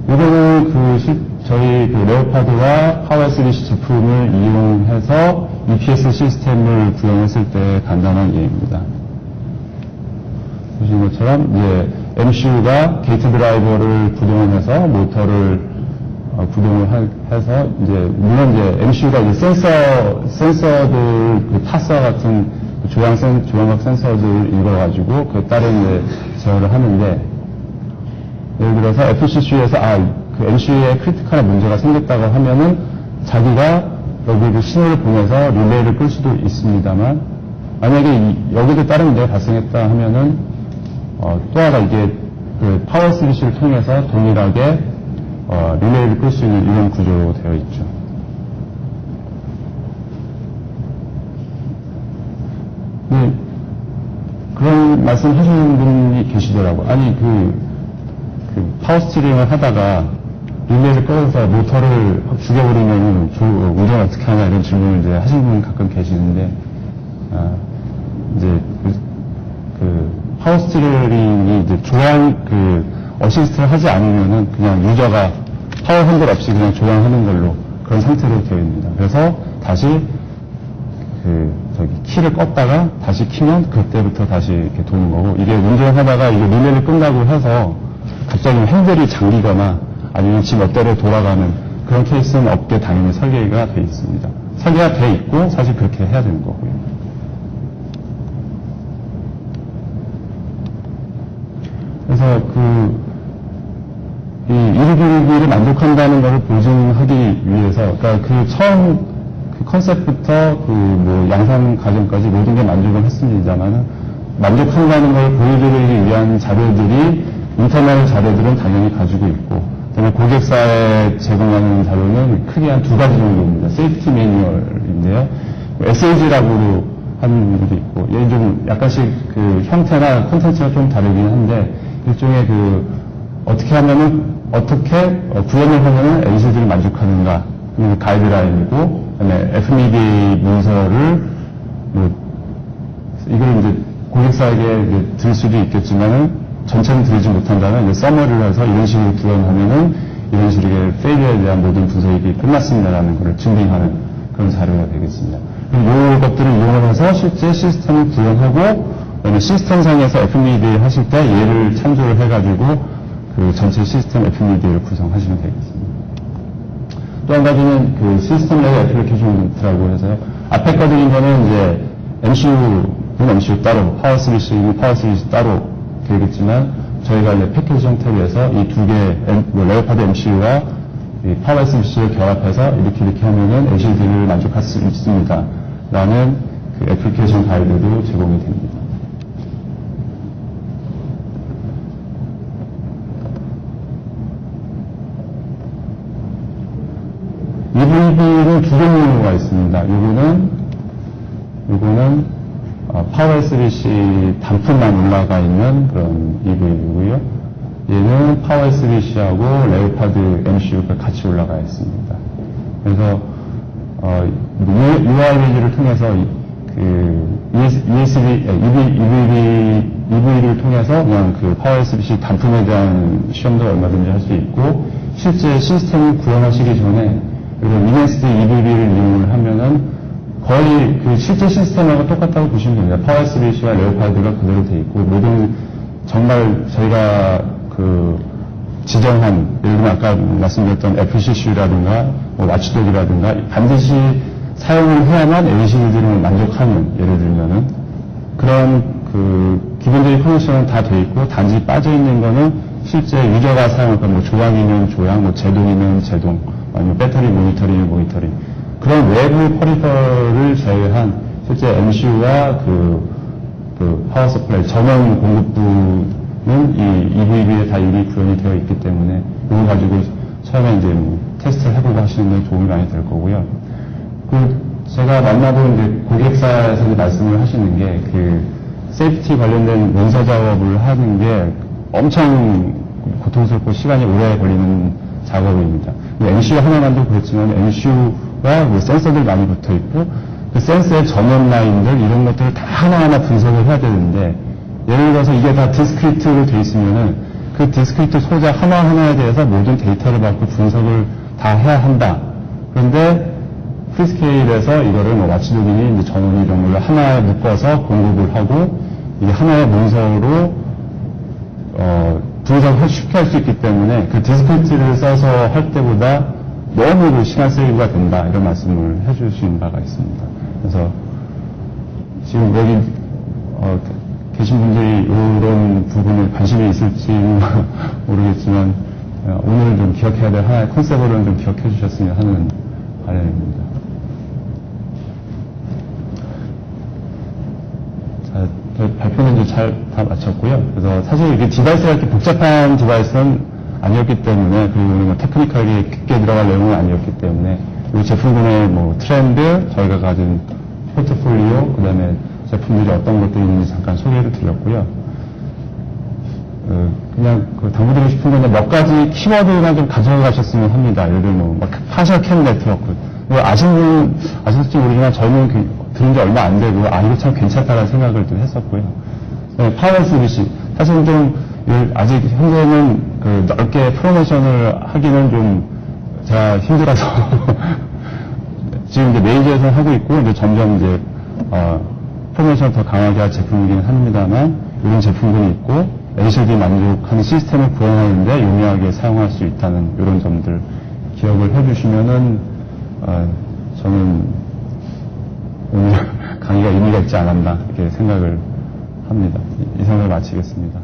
이거는 저희 레오파드와 파워 SDC 제품을 이용해서 EPS 시스템을 구현했을 때 간단한 예입니다. 보시는 것처럼 이제 MCU가 게이트 드라이버를 구동을 해서 모터를 구동을 해서 이제 물론 이제 MCU가 이제 센서들 그 타사 같은 조향각 센서들을 읽어가지고 그에 따른 이제 제어를 하는데, 예를 들어서 FCC에서 그 MCU에 크리티컬한 문제가 생겼다고 하면은 자기가 여기 그 신호를 보내서 릴레이를 끌 수도 있습니다만, 만약에 여기도 다른 문제가 발생했다 하면은, 또 하나 이게 그 파워 스위치를 통해서 동일하게, 릴레이를 끌 수 있는 이런 구조로 되어 있죠. 네, 그런 말씀 하시는 분이 계시더라고요. 아니, 파워 스티링을 하다가 릴레이를 꺼서 모터를 확 죽여버리면 운전 어떻게 하냐 이런 질문을 이제 하시는 분 가끔 계시는데, 이제 파워 스티링이 이제 어시스트를 하지 않으면은 그냥 유저가 파워 핸들 없이 그냥 조향하는 걸로 그런 상태로 되어 있습니다. 그래서 다시 키를 껐다가 다시 키면 그때부터 다시 이렇게 도는 거고, 이게 운전하다가 이게 릴레이를 끈다고 해서 갑자기 핸들이 잠기거나 아니면 지 멋대로 돌아가는 그런 케이스는 없게 당연히 설계가 되어 있습니다. 설계가 되어 있고 사실 그렇게 해야 되는 거고요. 그래서 이 EV를 만족한다는 것을 보증하기 위해서, 그러니까 처음 컨셉부터 양산 과정까지 모든 게 만족을 했습니다만은, 만족한다는 걸 보여드리기 위한 자료들이, 인터널 자료들은 당연히 가지고 있고, 그다음에 고객사에 제공하는 자료는 크게 한 두 가지 정도입니다. 세이프티 매뉴얼인데요. SAG라고 하는 분들도 있고, 얘는 좀 약간씩 형태나 콘텐츠가 좀 다르긴 한데, 일종의 어떻게 구현을 하면은 ACD를 만족하는가, 가이드라인이고, 그다음에 FMEA 문서를, 이걸 이제 고객사에게 들 수도 있겠지만은, 전체는 들지 못한다면, 서머리를 해서 이런 식으로 구현하면은, 이런 식의 페일리어에 대한 모든 분석이 끝났습니다라는 것을 증빙하는 그런 자료가 되겠습니다. 이런 것들을 이용해서 실제 시스템을 구현하고, 그다음에 시스템상에서 FMEA 하실 때 얘를 참조를 해가지고, 전체 시스템 FMEA를 구성하시면 되겠습니다. 또 한 가지는 시스템 레벨 애플리케이션이라고 해서요. 앞에 거 드린 거는 이제 MCU 따로, 파워 스위치는 파워 스위치 따로 되겠지만, 저희가 이제 패키지 형태에서 이 두 개, 레오파드 MCU와 파워 SBC를 결합해서 이렇게 하면은 LCD를 만족할 수 있습니다. 라는 애플리케이션 가이드도 제공이 됩니다. EVB는 두 종류가 있습니다. 요거는 파워 SBC 단품만 올라가 있는 그런 EVB고요. 얘는 파워 SBC하고 레오파드 MCU가 같이 올라가 있습니다. 그래서 UIV를 통해서 EV를 통해서 그냥 파워 SBC 단품에 대한 시험도 얼마든지 할 수 있고, 실제 시스템을 구현하시기 전에 이런 이네스트 EV를 이용을 하면은 거의 실제 시스템하고 똑같다고 보시면 됩니다. 파워 SBC와 레오파드가 그대로 돼 있고, 모든 정말 저희가 지정한, 예를 들면 아까 말씀드렸던 FCC라든가 와치독이라든가 반드시 사용을 해야만 LCD들을 만족하는, 예를 들면은 그런 기본적인 커넥션은 다 돼 있고, 단지 빠져 있는 거는 실제 유저가 사용할 조향이면 조향, 제동이면 제동, 아니면 배터리 모니터링이면 모니터링, 그런 외부 퍼리퍼를 제외한 실제 MCU와 파워 서플라이 전원 공급부는 이 EVB에 다 이미 구현이 되어 있기 때문에 이거 가지고 처음에 이제 테스트를 해보고 하시는 데 도움이 많이 될 거고요. 제가 만나본 이제 고객사에서 이제 말씀을 하시는 게 세이프티 관련된 문서 작업을 하는 게 엄청 고통스럽고 시간이 오래 걸리는 작업입니다. MCU 하나만도 그렇지만 MCU와 센서들 많이 붙어 있고, 그 센서의 전원 라인들 이런 것들을 다 하나하나 분석을 해야 되는데, 예를 들어서 이게 다 디스크리트로 돼 있으면은 그 디스크리트 소자 하나하나에 대해서 모든 데이터를 받고 분석을 다 해야 한다. 그런데 프리스케일에서 이거를 와치독이니 이제 전원이 이런 걸로 하나에 묶어서 공급을 하고, 이게 하나의 문서로 분석을 쉽게 할 수 있기 때문에 그 디스크리트를 써서 할 때보다 너무 시간 세이브가 된다, 이런 말씀을 해주신 바가 있습니다. 그래서 지금 여기 계신 분들이 이런 부분에 관심이 있을지는 모르겠지만, 오늘 좀 기억해야 될 하나의 컨셉으로는 좀 기억해 주셨으면 하는 바람입니다. 발표는 이제 잘 다 마쳤고요. 그래서 사실 이게 디바이스가 이렇게 복잡한 디바이스는 아니었기 때문에, 그리고 뭐 테크니컬하게 깊게 들어갈 내용은 아니었기 때문에, 우리 제품군의 뭐 트렌드, 저희가 가진 포트폴리오, 그 다음에 제품들이 어떤 것들이 있는지 잠깐 소개를 드렸고요. 그냥 당부드리고 싶은 건 몇 가지 키워드만 좀 가져가셨으면 합니다. 예를 들면 뭐 파셜 캡 네트워크. 아실지 모르지만 저는 들은 지 얼마 안 되고, 이거 참 괜찮다라는 생각을 좀 했었고요. 파워 스위치. 사실 좀, 아직 현재는 넓게 프로모션을 하기는 좀 제가 힘들어서 지금 이제 메이저에서 하고 있고, 이제 점점 이제, 프로모션을 더 강하게 할 제품이긴 합니다만, 이런 제품군이 있고, LCD 만족하는 시스템을 구현하는데 용이하게 사용할 수 있다는 이런 점들 기억을 해주시면은, 저는 오늘 강의가 의미가 있지 않았나, 이렇게 생각을 합니다. 이상을 마치겠습니다.